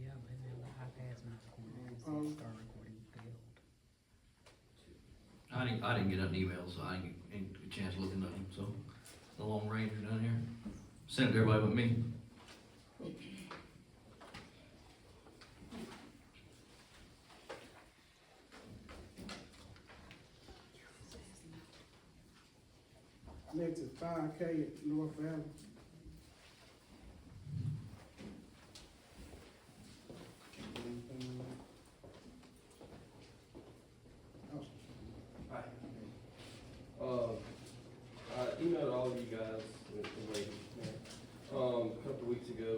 Speaker 14: Yeah, but now the iPad's not recording, so
Speaker 11: Opposed?
Speaker 14: start recording failed.
Speaker 15: I didn't get an email, so I didn't get a chance to look at nothing, so, the Long Ranger down here, sent it to everybody but me.
Speaker 11: Next is 5K at North Valley. Anything on that? Oh,
Speaker 3: Hi. I emailed all of you guys, the ladies, a couple of weeks ago,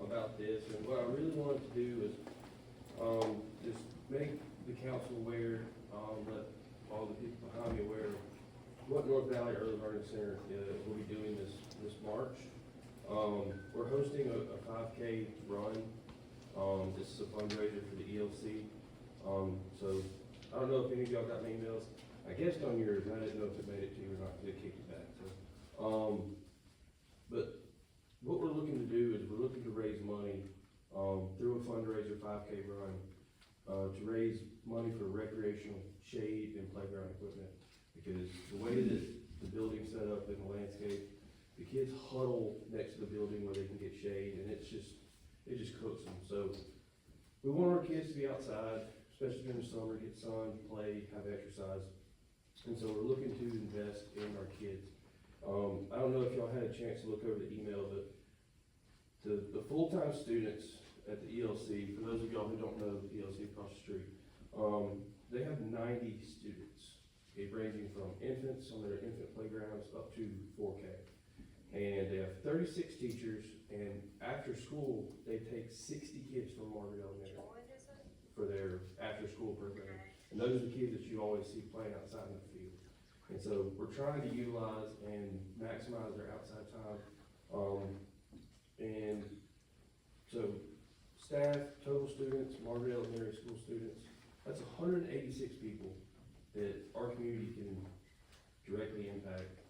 Speaker 3: about this, and what I really wanted to do is, just make the council aware, let all the people behind me aware of what North Valley Early Learning Center, will be doing this March. We're hosting a 5K run. This is a fundraiser for the ELC. So, I don't know if any of y'all got my emails. I guessed on yours, I didn't know if it made it to you or not, because it kicked it back, so. But what we're looking to do is we're looking to raise money, through a fundraiser 5K run, to raise money for recreational shade and playground equipment. Because the way that the building's set up in the landscape, the kids huddle next to the building where they can get shade, and it just cooks them. So we want our kids to be outside, especially during the summer, get sun, play, have exercise. And so we're looking to invest in our kids. I don't know if y'all had a chance to look over the email, but the full-time students at the ELC, for those of y'all who don't know the ELC across the street, they have 90 students. Ranging from infants on their infant playgrounds up to 4K. And they have 36 teachers, and after school, they take 60 kids from Margaret Elementary for their after-school program. And those are the kids that you always see playing outside in the field. And so we're trying to utilize and maximize their outside time. And so staff, total students, Margaret Elementary School students, that's 186 people that our community can directly impact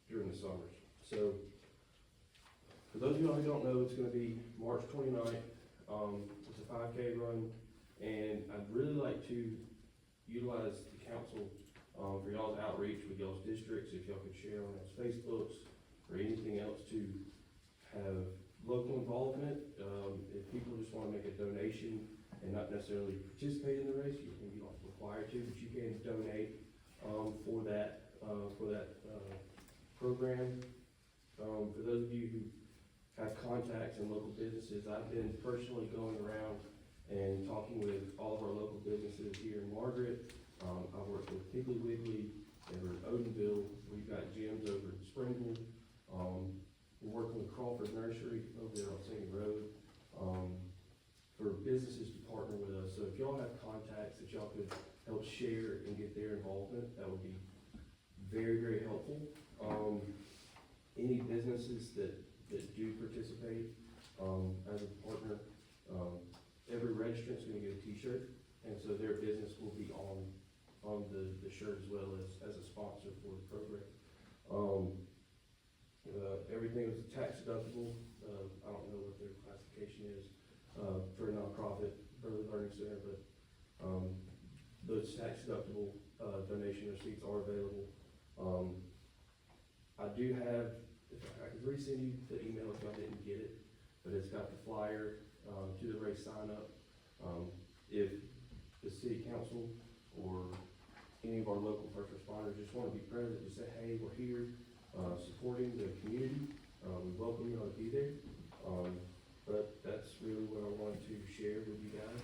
Speaker 3: during the summers. So, for those of y'all who don't know, it's gonna be March 29th. It's a 5K run, and I'd really like to utilize the council, for y'all's outreach with y'all's districts, if y'all could share on y'all's Facebooks or anything else to have local involvement. If people just wanna make a donation and not necessarily participate in the race, you can be required to, but you can donate, for that program. For those of you who have contacts in local businesses, I've been personally going around and talking with all of our local businesses here in Margaret. I've worked with Piggly Wiggly over in Odenville. We've got gyms over in Springfield. We're working with Crawford Nursery over there on Sandy Road, for businesses to partner with us. So if y'all have contacts that y'all could help share and get their involvement, that would be very, very helpful. Any businesses that do participate, as a partner, every registrant's gonna get a t-shirt, and so their business will be on the shirt as well as a sponsor for the program. Everything was tax deductible. I don't know what their classification is, for a nonprofit early learning center, but, those tax deductible, donation receipts are available. I do have, if I could resend you the email if y'all didn't get it, but it's got the flyer, to the race sign up. If the city council or any of our local first responders just wanna be present, just say, hey, we're here, supporting the community, we welcome y'all to be there. But that's really what I wanted to share with you guys,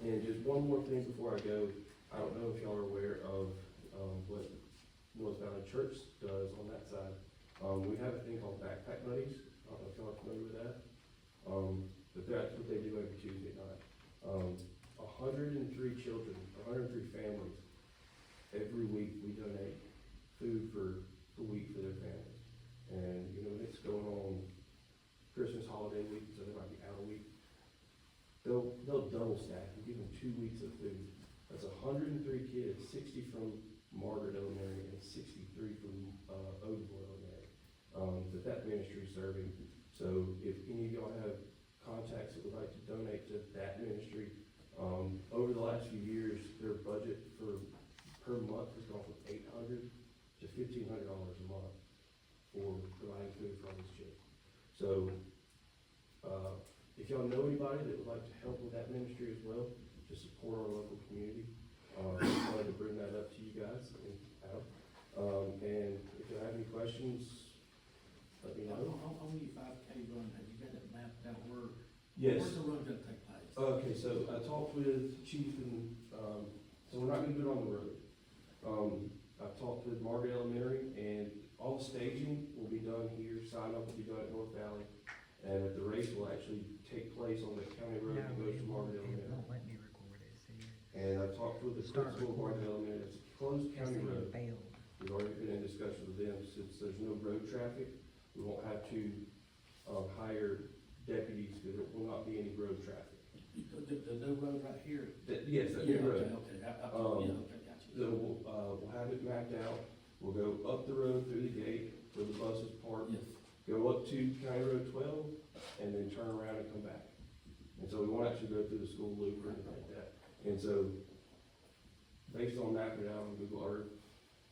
Speaker 3: and just one more thing before I go. I don't know if y'all are aware of, what North Valley Church does on that side. We have a thing called Backpack Buddies. I don't know if y'all are familiar with that. But that's what they do every Tuesday night. 103 children, 103 families, every week we donate food for the week for their families. And, you know, it's going on Christmas holiday week, so they might be out a week. They'll double stack and give them 2 weeks of food. That's 103 kids, 60 from Margaret Elementary and 63 from Odenville Elementary, that ministry is serving. So if any of y'all have contacts that would like to donate to that ministry, over the last few years, their budget per month has gone from $800 to $1,500 a month for providing food for all these children. So, if y'all know anybody that would like to help with that ministry as well, to support our local community, I just wanted to bring that up to you guys and Adam. And if you have any questions, let me know.
Speaker 15: On your 5K run, have you got it mapped out where?
Speaker 3: Yes.
Speaker 15: Where's the run gonna take place?
Speaker 3: Okay, so I talked with Chief and, so we're not gonna do it on the road. I've talked with Margaret Elementary, and all the staging will be done here, sign up will be done at North Valley, and the race will actually take place on the county road that goes to Margaret Elementary.
Speaker 14: won't let me record it, so
Speaker 3: And I've talked with the principal of Margaret Elementary, it's a closed county road. We've already been in discussion with them, since there's no road traffic, we won't have to, hire deputies, because there will not be any road traffic.
Speaker 15: The new road right here?
Speaker 3: Yes, that new road.
Speaker 15: Okay, got you.
Speaker 3: So we'll have it mapped out, we'll go up the road through the gate where the buses park.
Speaker 15: Yes.
Speaker 3: Go up to County Road 12, and then turn around and come back. And so we won't actually go through the school loop or anything like that. And so, based on mapping it out on Google Earth,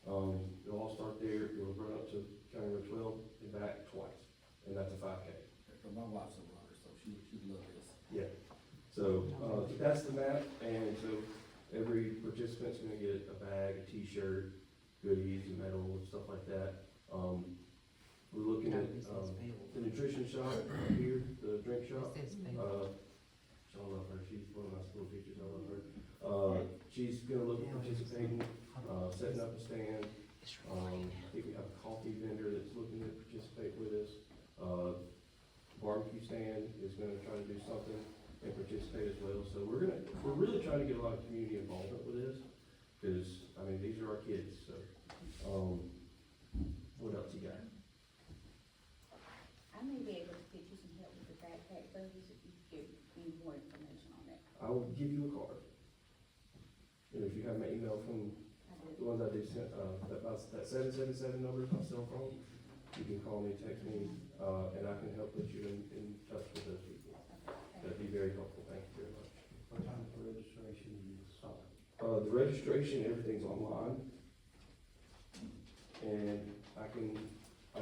Speaker 3: it'll all start there, it'll run up to County Road 12 and back twice, and that's a 5K.
Speaker 15: My wife's a runner, so she'd love this.
Speaker 3: Yeah. So, that's the map, and so every participant's gonna get a bag, a t-shirt, goodies, a medal, and stuff like that. We're looking at, the nutrition shop here, the drink shop. I love her, she's one of my school teachers, I love her. She's gonna look at participating, setting up a stand. I think we have a coffee vendor that's looking to participate with us. Barbecue stand is gonna try to do something and participate as well. So we're really trying to get a lot of community involvement with this, because, I mean, these are our kids, so, what else you got?
Speaker 6: I may be able to get you some help with the backpack buddies if you give me more information on that.
Speaker 3: I will give you a card. And if you have my email from the ones I did send, that 777 number is my cell phone, you can call me, text me, and I can help put you in touch with those people. That'd be very helpful, thank you very much. The registration, everything's online. And I've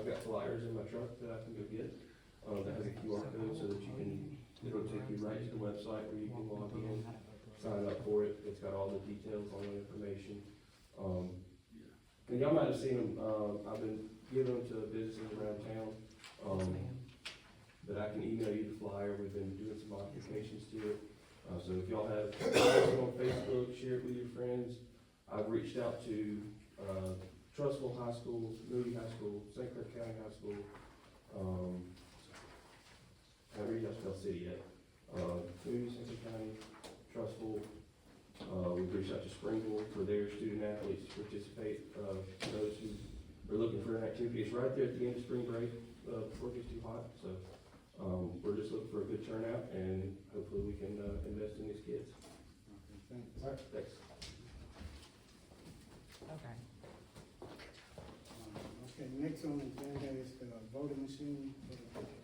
Speaker 3: got flyers in my truck that I can go get, that has a QR code so that it'll take you right to the website where you can log in, sign up for it. It's got all the details, all the information. And y'all might have seen them, I've been giving them to businesses around town. But I can email you the flyer. We've been doing some modifications to it. So if y'all have it on Facebook, share it with your friends. I've reached out to, Trussville High School, Moody High School, St. Clair County High School, I haven't reached out to Bell City yet. Moody, St. Clair County, Trussville, we've reached out to Springville for their student athletes to participate, those who are looking for an activity. It's right there at the end of spring break, before it gets too hot, so, we're just looking for a good turnout, and hopefully we can, invest in these kids.
Speaker 11: Okay, thanks.
Speaker 3: All right, thanks.
Speaker 14: Okay.
Speaker 11: Okay, next on the agenda is the voting machine for the election.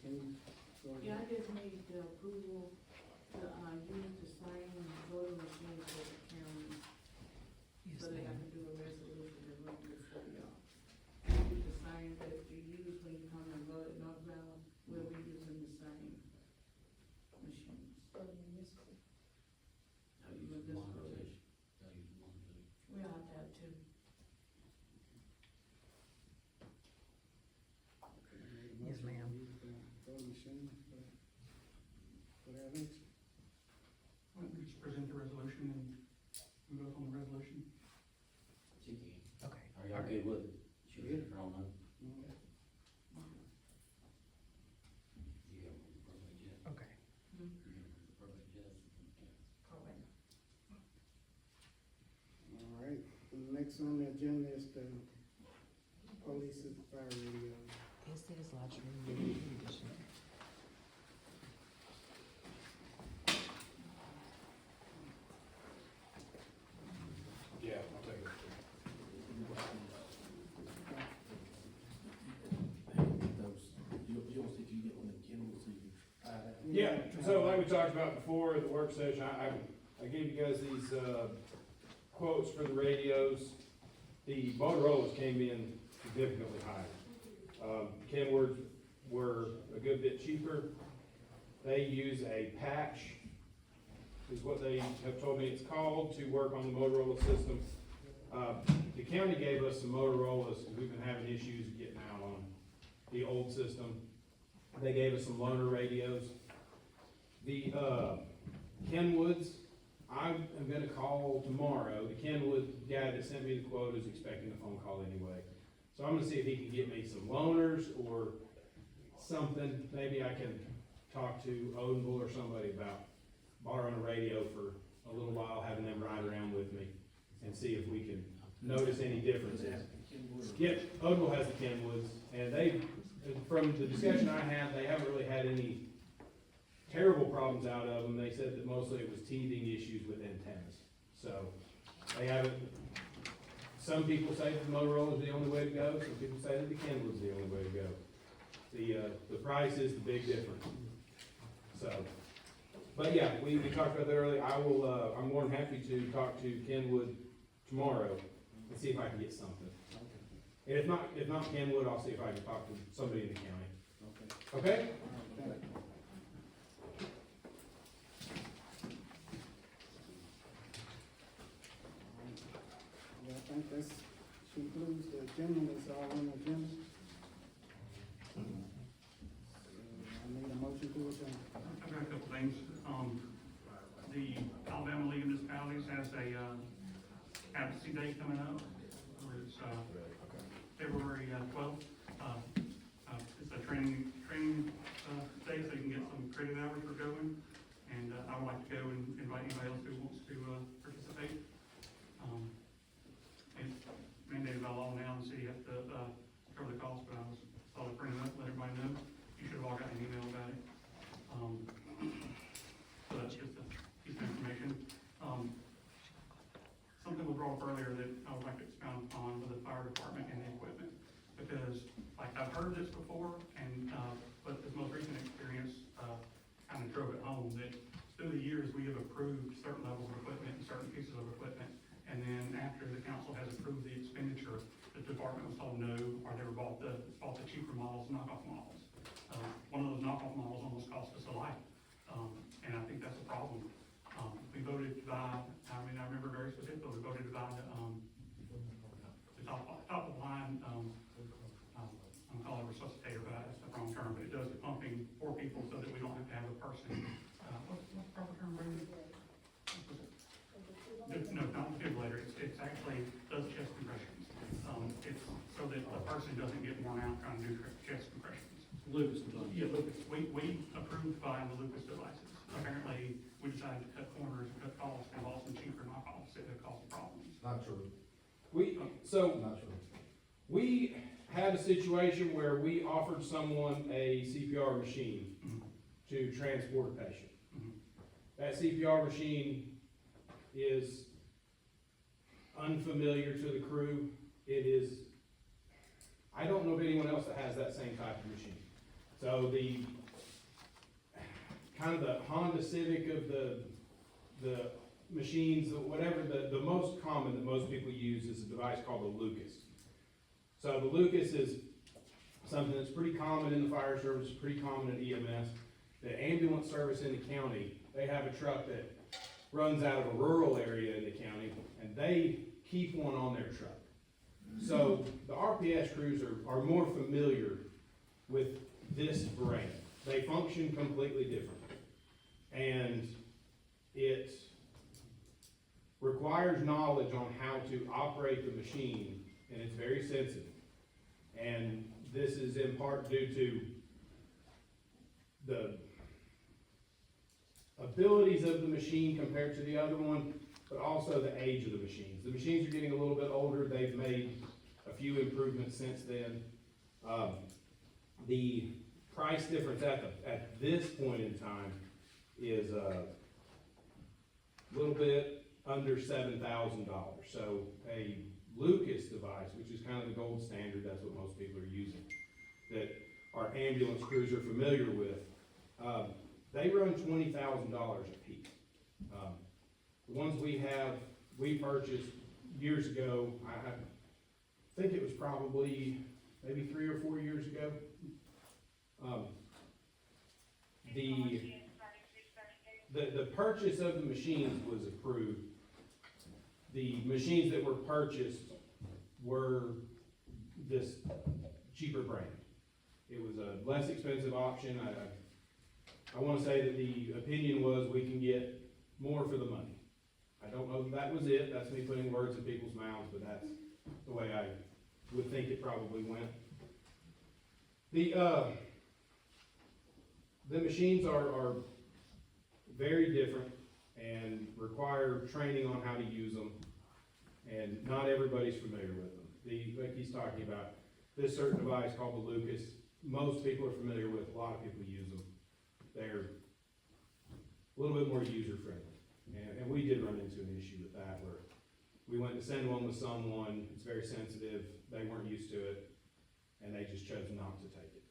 Speaker 11: Can you go ahead?
Speaker 10: Yeah, I just need the approval to, use the same voting machine for the county,
Speaker 14: Yes,
Speaker 10: so that I
Speaker 14: ma'am.
Speaker 10: can do a resolution and run this for y'all. Use the same that you use when you come and vote at North Valley, we'll be using the same machines.
Speaker 12: I'll use one rotation. I'll use one rotation.
Speaker 10: We all have to have two.
Speaker 14: Yes, ma'am.
Speaker 11: Use the voting machine for the election.
Speaker 5: Why don't we just present the resolution and we vote on the resolution?
Speaker 12: She can.
Speaker 14: Okay.
Speaker 12: Are y'all good with it? She can get her own number.
Speaker 11: Okay.
Speaker 12: You have a perfect jet.
Speaker 14: Okay.
Speaker 12: You have a perfect jet.
Speaker 10: Correct.
Speaker 11: All right, next on the agenda is the police and fire radio.
Speaker 14: This is live streaming edition.
Speaker 8: Yeah, I'll take it. Yeah, so like we talked about before at the work session, I gave you guys these, quotes for the radios. The Motorola's came in significantly higher. Kenworth's were a good bit cheaper. They use a patch, is what they have told me it's called, to work on the Motorola system. The county gave us some Motorola's, because we've been having issues getting out on the old system. They gave us some loaner radios. The, Kenwood's, I am gonna call tomorrow. The Kenwood guy that sent me the quote is expecting a phone call anyway. So I'm gonna see if he can get me some loaners or something. Maybe I can talk to Odenville or somebody about borrowing a radio for a little while, having them ride around with me and see if we can notice any differences. Yep, Odenville has the Kenwoods, and they, from the discussion I had, they haven't really had any terrible problems out of them. They said that mostly it was teething issues with antennas. So, they haven't, some people say that the Motorola is the only way to go, some people say that the Kenwood is the only way to go. The price is the big difference. So, but yeah, we talked about that earlier. I will, I'm more than happy to talk to Kenwood tomorrow and see if I can get something. And if not Kenwood, I'll see if I can talk to somebody in the county.
Speaker 11: Okay.
Speaker 3: Okay?
Speaker 11: All right, thank you. Yeah, I think that's, concludes the agenda, that's all on the agenda. So, I need a motion to adjourn.
Speaker 5: I've got a couple things. The Alabama League of Municipalities has a, advocacy day coming up, where it's, February 12th. It's a training, day, so you can get some credit hours for going. And, I would like to go and invite anybody else who wants to, participate. It's mandated by law now, the city has to, cover the cost, but I was, thought I'd print it up, let everybody know. You should have all got an email about it. So that's just a piece of information. Something was brought up earlier that I would like to expound upon with the fire department and the equipment. Because, like, I've heard this before, and, but this most recent experience, kind of drove it home, that through the years, we have approved certain levels of equipment and certain pieces of equipment. And then after the council has approved the expenditure, the department was told no, or they were bought the cheaper models, knockoff models. One of those knockoff models almost cost us a life, and I think that's a problem. We voted to buy, I remember very specifically, we voted to buy the top of the line, I'm calling it resuscitator, but that's the wrong term, but it does the pumping for people so that we don't have to have a person, what's the proper term, Brandon? No, not defibrillator, it's actually does chest compressions. It's so that the person doesn't get worn out trying to do chest compressions.
Speaker 2: Lucas device.
Speaker 5: Yeah, Lucas, we approved buying the Lucas devices. Apparently, we decided to cut corners and cut costs and bought some cheaper knockoffs that have caused problems.
Speaker 7: Not true,
Speaker 8: So,
Speaker 7: not true.
Speaker 8: we had a situation where we offered someone a CPR machine to transport a patient. That CPR machine is unfamiliar to the crew. It is, I don't know of anyone else that has that same type of machine. So the, kind of the Honda Civic of the machines, whatever, the most common that most people use is a device called the Lucas. So the Lucas is something that's pretty common in the fire service, pretty common in EMS. The ambulance service in the county, they have a truck that runs out of a rural area in the county, and they keep one on their truck. So the RPS crews are more familiar with this brand. They function completely different. And it requires knowledge on how to operate the machine, and it's very sensitive. And this is in part due to the abilities of the machine compared to the other one, but also the age of the machines. The machines are getting a little bit older. They've made a few improvements since then. The price difference at this point in time is a little bit under $7,000. So a Lucas device, which is kind of the gold standard, that's what most people are using, that our ambulance crews are familiar with, they run $20,000 a piece. The ones we purchased years ago, I think it was probably maybe 3 or 4 years ago. The purchase of the machines was approved. The machines that were purchased were this cheaper brand. It was a less expensive option. I want to say that the opinion was we can get more for the money. I don't know if that was it. That's me putting words in people's mouths, but that's the way I would think it probably went. The machines are very different and require training on how to use them, and not everybody's familiar with them. Like he's talking about, this certain device called the Lucas, most people are familiar with, a lot of people use them. They're a little bit more user-friendly. And we did run into an issue with that, where we went to send one with someone, it's very sensitive, they weren't used to it, and they just chose not to take it.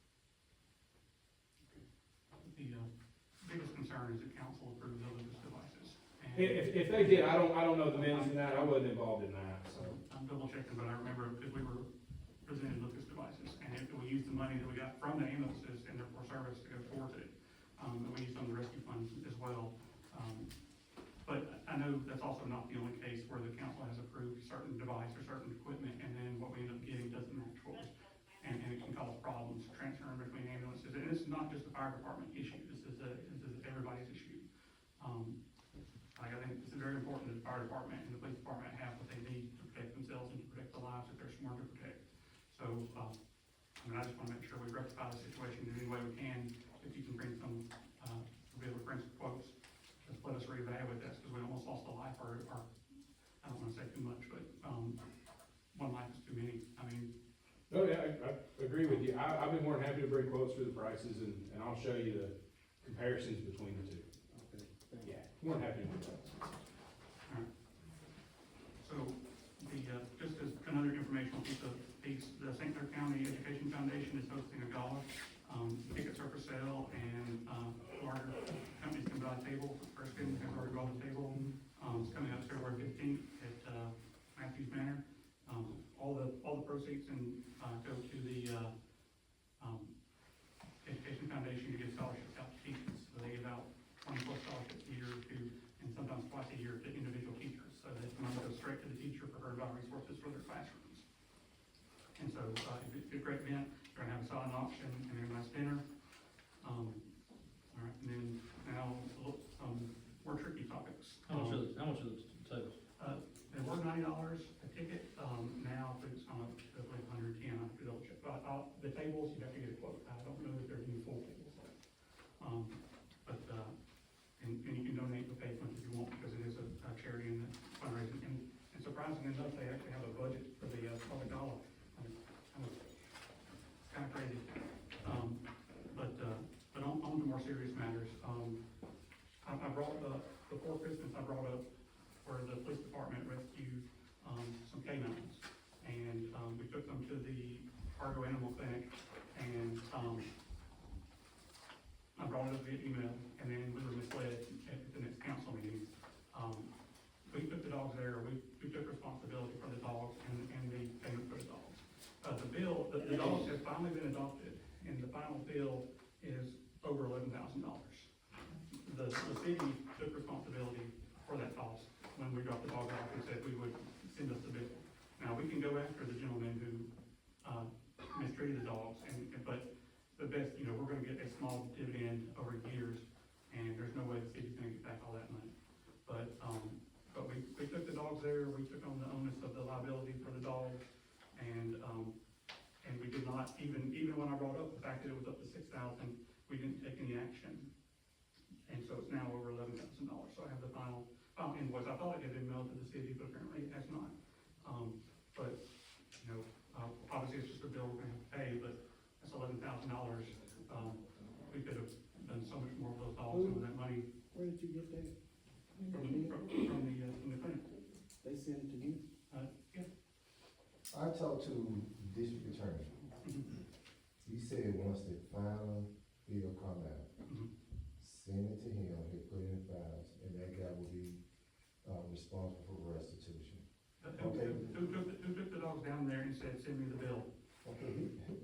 Speaker 5: The biggest concern is that council approves of those devices. And
Speaker 8: If they did, I don't know the minutes in that, I wasn't involved in that, so.
Speaker 5: I'm double checking, but I remember because we were presented Lucas devices, and if we used the money that we got from the ambulances and therefore service to go towards it, and we used some of the rescue funds as well. But I know that's also not the only case where the council has approved certain device or certain equipment, and then what we end up getting doesn't match what was, and it can cause problems transferring between ambulances. And this is not just a fire department issue, this is everybody's issue. I think it's very important that the fire department and the police department have what they need to protect themselves and to protect the lives that they're sworn to protect. So, I just wanna make sure we rectify the situation in any way we can. If you can bring some, we'll be able to bring some quotes, just let us reevaluate this, because we almost lost a life, or I don't wanna say too much, but, one life is too many. I mean,
Speaker 8: Oh, yeah, I agree with you. I've been more than happy to bring quotes for the prices, and I'll show you the comparisons between the two.
Speaker 11: Okay, thank you.
Speaker 8: Yeah, more than happy to do that.
Speaker 5: so, just as another informational piece, the St. Clair County Education Foundation is hosting a gala. Tickets are for sale, and larger companies can buy a table, or students can already buy the table. it's coming up February 15th at, Matthews Manor. All the proceeds go to the, Education Foundation to give scholarships out to teachers. So they give out 20+ scholarships a year to, and sometimes twice a year to individual teachers. So that money goes straight to the teacher for her environmental resources for their classrooms. And so, it's a great event. They're gonna have a silent auction and a nice dinner. All right, and then now, some more tricky topics.
Speaker 2: How much are the totals?
Speaker 5: They were $90 a ticket, now it's gone up to like 110, I have to double check. But, the tables, you have to get a quote, I don't know if there's any full tables left. And you can donate the pavement if you want, because it is a charity and fundraising, and surprisingly enough, they actually have a budget for the, public gala. Kind of crazy. But on to more serious matters, I brought up, before Christmas, I brought up where the police department rescued, some canines. And, we took them to the Argo Animal Clinic, and, I brought it up via email, and then we were misled at the next council meeting. We took the dogs there, we took responsibility for the dogs and the payment for the dogs. The dogs have finally been adopted, and the final bill is over $11,000. The city took responsibility for that cost when we dropped the dogs off and said we would send us the bill. Now, we can go after the gentleman who, mistreated the dogs, but the best, we're gonna get a small dividend over years, and there's no way the city's gonna get back all that money. But we took the dogs there, we took on the onus of the liability for the dogs, and we did not, even when I brought up the fact that it was up to $6,000, we didn't take any action. And so it's now over $11,000, so I have the final invoice. I thought it had been mailed to the city, but apparently it has not. Obviously it's just a bill we're gonna have to pay, but that's $11,000. We could have done so much more with those dogs with that money.
Speaker 11: Where did you get that?
Speaker 5: From the clinic.
Speaker 11: They sent it to you?
Speaker 5: Yeah.
Speaker 7: I talked to the district attorney. He said once the final bill come out, send it to him, he'll put it in files, and that guy will be, responsible for restitution.
Speaker 5: Who took the dogs down there and said, send me the bill?
Speaker 7: Okay,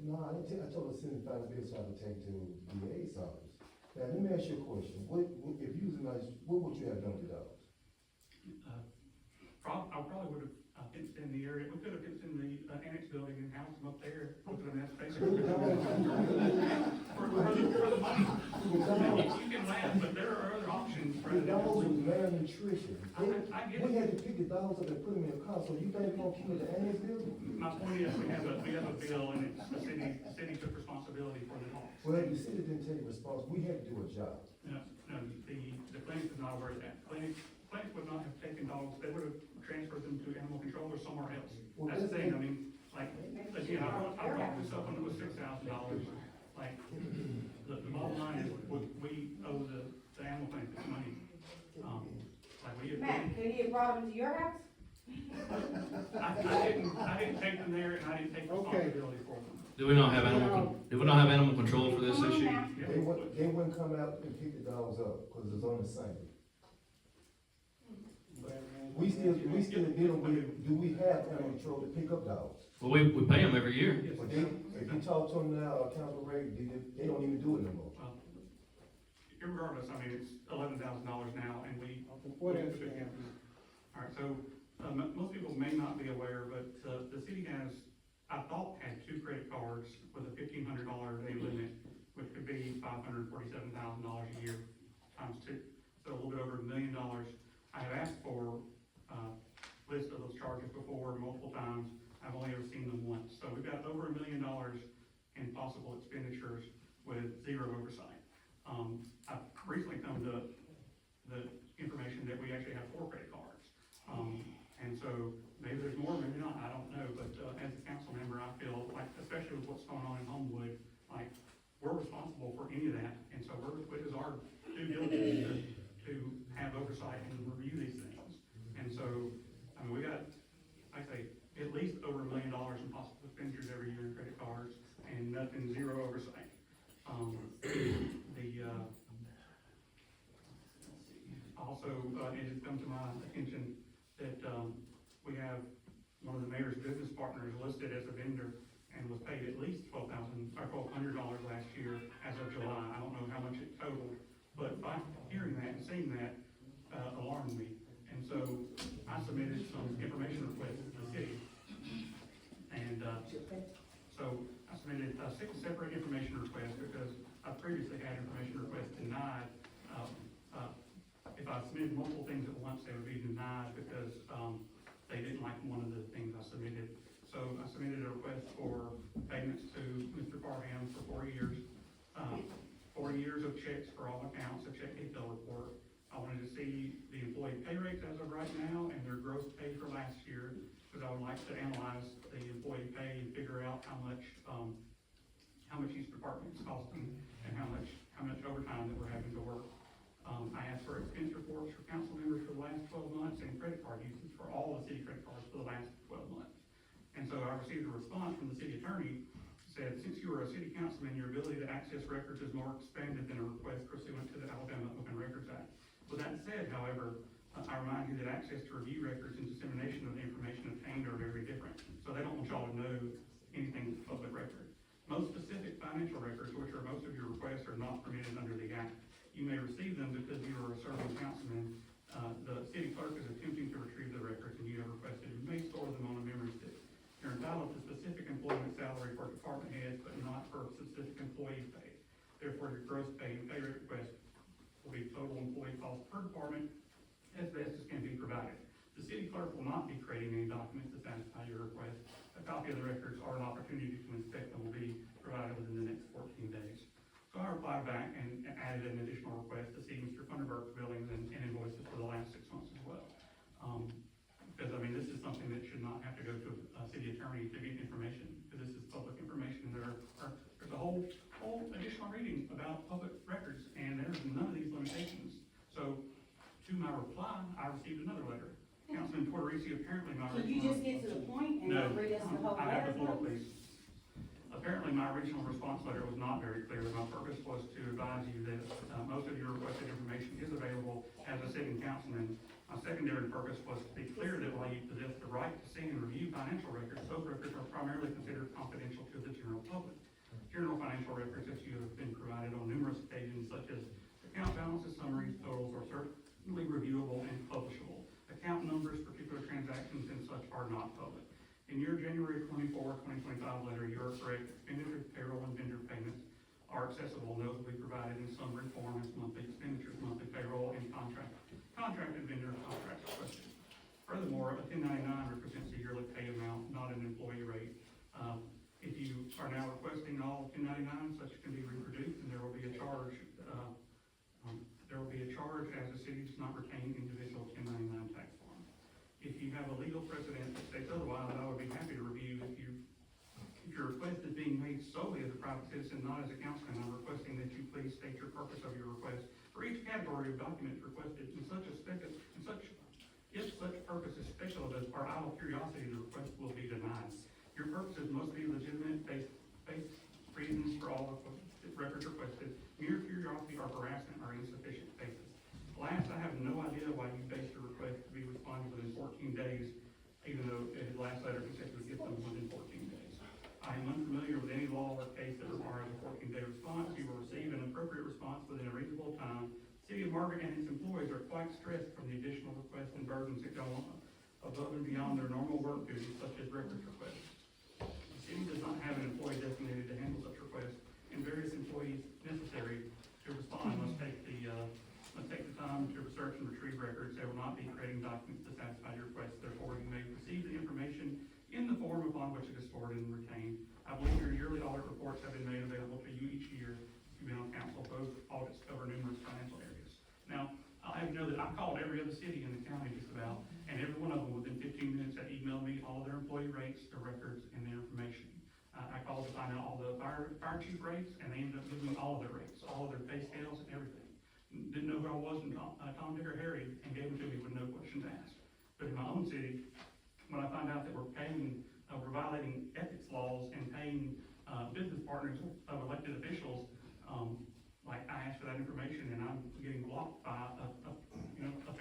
Speaker 7: no, I told her to send the final bill so I could take it to the DA's office. Now, let me ask you a question, if you was nice, what would you have done with the dogs?
Speaker 5: I probably would have fenced in the area. We could have fenced in the annex building and housed them up there. Put them in that space. For the money. You can laugh, but there are other options.
Speaker 7: The dogs was malnutrition.
Speaker 5: I get
Speaker 7: We
Speaker 5: it.
Speaker 7: had to pick the dogs up and put them in a car, so you think we're gonna keep them at the annex building?
Speaker 5: My point is, we have a bill, and it's the city took responsibility for the dogs.
Speaker 7: Well, the city didn't take responsibility, we had to do a job.
Speaker 5: No, the clinic is not aware of that. Clinic would not have taken dogs, they would have transferred them to animal control or somewhere else.
Speaker 7: Well,
Speaker 5: That's the
Speaker 7: that's-
Speaker 5: thing, I mean, again, I brought this up when it was $6,000. Like, the bottom line is, we owe the animal clinic this money.
Speaker 6: Matt, could he have brought them to your house?
Speaker 5: I didn't take them there, and I didn't take responsibility for them.
Speaker 15: Do we not have animal control for this
Speaker 6: Come on
Speaker 15: issue?
Speaker 6: now.
Speaker 7: They wouldn't come out and pick the dogs up, cause it's on the same. We still dealing with, do we have animal control to pick up dogs?
Speaker 15: Well, we pay them every year.
Speaker 7: But if you talk to them now, Council Ray, they don't even do it no more.
Speaker 5: Well, regardless, I mean, it's $11,000 now, and we.
Speaker 11: What else do you have?
Speaker 5: All right, so, most people may not be aware, but, the city has, I thought, had 2 credit cards with a $1,500 day limit, which could be $547,000 a year times 2. So a little bit over $1 million. I have asked for, list of those charges before multiple times. I've only ever seen them once. So we've got over $1 million in possible expenditures with zero oversight. I've recently come to the information that we actually have 4 credit cards. And so maybe there's more, maybe not, I don't know, but, as a council member, I feel like, especially with what's going on in Homewood, like, we're responsible for any of that, and so it is our due diligence to have oversight and review these things. And so, I mean, we got, like I say, at least over $1 million in possible expenditures every year in credit cards, and nothing, zero oversight. Also, Also, it has come to my attention that, we have one of the mayor's business partners listed as a vendor and was paid at least $1,200 last year as of July. I don't know how much it totaled, but by hearing that and seeing that, alarmed me. And so I submitted some information requests to the city. And, so I submitted, 6 separate information requests because I previously had information requests denied. If I submitted multiple things at once, they would be denied because, they didn't like one of the things I submitted. So I submitted a request for payments to Mr. Parham for 4 years. 4 years of checks for all accounts, a check detail report. I wanted to see the employee pay rates as of right now and their gross pay for last year, because I would like to analyze the employee pay and figure out how much each department is costing and how much overtime that we're having to work. I asked for expense reports for council members for the last 12 months and credit card usage for all the city credit cards for the last 12 months. And so I received a response from the city attorney, said, since you are a city councilman, your ability to access records is more expanded than a request pursuant to the Alabama Open Records Act. With that said, however, I remind you that access to review records and dissemination of the information obtained are very different. So they don't want y'all to know anything that's public record. Most specific financial records, which are most of your requests, are not permitted under the act. You may receive them because you are a serving councilman. The city clerk is attempting to retrieve the records and you have requested. You may store them on a memory stick. You're entitled to specific employment salary for department heads, but not for specific employee pay. Therefore, your gross pay and pay rate request will be total employee cost per department as best as can be provided. The city clerk will not be creating any documents to satisfy your request. A copy of the records or an opportunity to inspect them will be provided within the next 14 days. So I replied back and added an additional request to see Mr. Funderburg's billings and invoices for the last 6 months as well. Because, I mean, this is something that should not have to go to a city attorney to get information, because this is public information. There's a whole additional reading about public records, and there's none of these limitations. So, to my reply, I received another letter. Councilman Porterisi, apparently my
Speaker 6: Can you just get to the point and not read us the whole
Speaker 5: I have
Speaker 6: letter?
Speaker 5: the floor, please. Apparently, my original response letter was not very clear. My purpose was to advise you that most of your requested information is available as a sitting councilman. My secondary purpose was to be clear that while you possess the right to see and review financial records, those records are primarily considered confidential to the general public. General financial records that you have been provided on numerous occasions, such as account balances, summaries, totals, are certainly reviewable and publishable. Account numbers, particular transactions, and such are not public. In your January 24, 2025 letter, you are correct. Expenditures, payroll, and vendor payments are accessible. Those will be provided in summary form as monthly expenditures, monthly payroll, and contracted vendor contracts requested. Furthermore, a 1099 represents a yearly pay amount, not an employee rate. If you are now requesting all 1099s, such can be reproduced, and there will be a charge. There will be a charge as the city does not retain individual 1099 tax forms. If you have a legal precedent that states otherwise, I would be happy to review. If your request is being made solely as a private citizen, not as a councilman, I'm requesting that you please state your purpose of your request for each category of documents requested. If such purpose is speculative or out of curiosity, the request will be denied. Your purposes must be legitimate, based reasons for all records requested. Mere curiosity or harassment are insufficient basis. Last, I have no idea why you based your request to be responded within 14 days, even though his last letter said he would get them within 14 days. I am unfamiliar with any law or case that requires a 14-day response. You will receive an appropriate response within a reasonable time. The City of Margaret and its employees are quite stressed from the additional requests and burdens that go on above and beyond their normal work duties, such as records requests. The city does not have an employee designated to handle such requests, and various employees necessary to respond must take the time to research and retrieve records. They will not be creating documents to satisfy your request. Therefore, you may receive the information in the form upon which it is stored and retained. I believe your yearly audit reports have been made available to you each year. You've been on council. Those audits cover numerous financial areas. Now, I'll have you know that I called every other city in the county just about, and every one of them within 15 minutes had emailed me all of their employee rates, their records, and their information. I called to find out all the fire chief rates, and they ended up giving me all of their rates, all of their pay scales and everything. Didn't know who I was, and Tom, Dick, or Harry, and gave them to me with no questions asked. But in my own city, when I found out that we're violating ethics laws and paying business partners of elected officials, like I asked for that information, and I'm getting blocked by a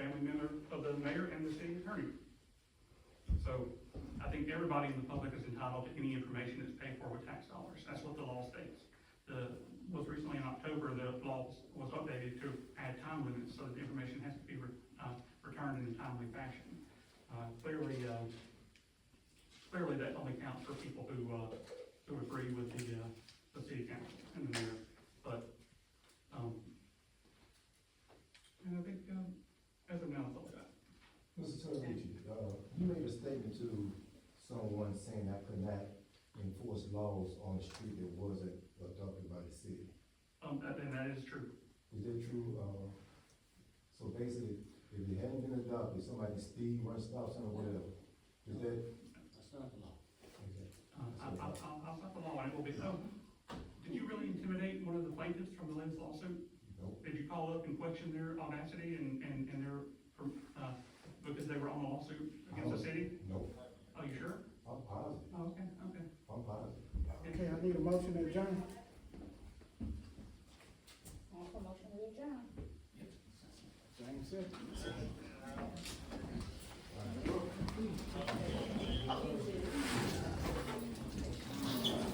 Speaker 5: attorney. So, I think everybody in the public is entitled to any information that's paid for with tax dollars, that's what the law states. Was recently in October, the law was updated to add time limits, so that the information has to be returned in a timely fashion. Clearly that only counts for people who agree with the city council and the mayor, but, and I think, as of now, that's all I got.
Speaker 7: Mr. Terrabecci, you made a statement to someone saying I could not enforce laws on the street that wasn't adopted by the city.
Speaker 5: And that is true.
Speaker 7: Is that true? So basically, if it hadn't been adopted, somebody speed, run stop sign or whatever, is that?
Speaker 12: That's not the law.
Speaker 7: Okay.
Speaker 5: I'll stop the law, and it will be, did you really intimidate one of the plaintiffs from the Lynn's lawsuit?
Speaker 7: Nope.
Speaker 5: Did you call up and question their audacity and their, because they were on the lawsuit against the city?
Speaker 7: No,
Speaker 5: Are you sure?
Speaker 7: I'm positive,
Speaker 5: Oh, okay, okay.
Speaker 7: I'm positive.
Speaker 11: Okay, I need a motion to adjourn.
Speaker 6: Also motion to adjourn.
Speaker 11: James said.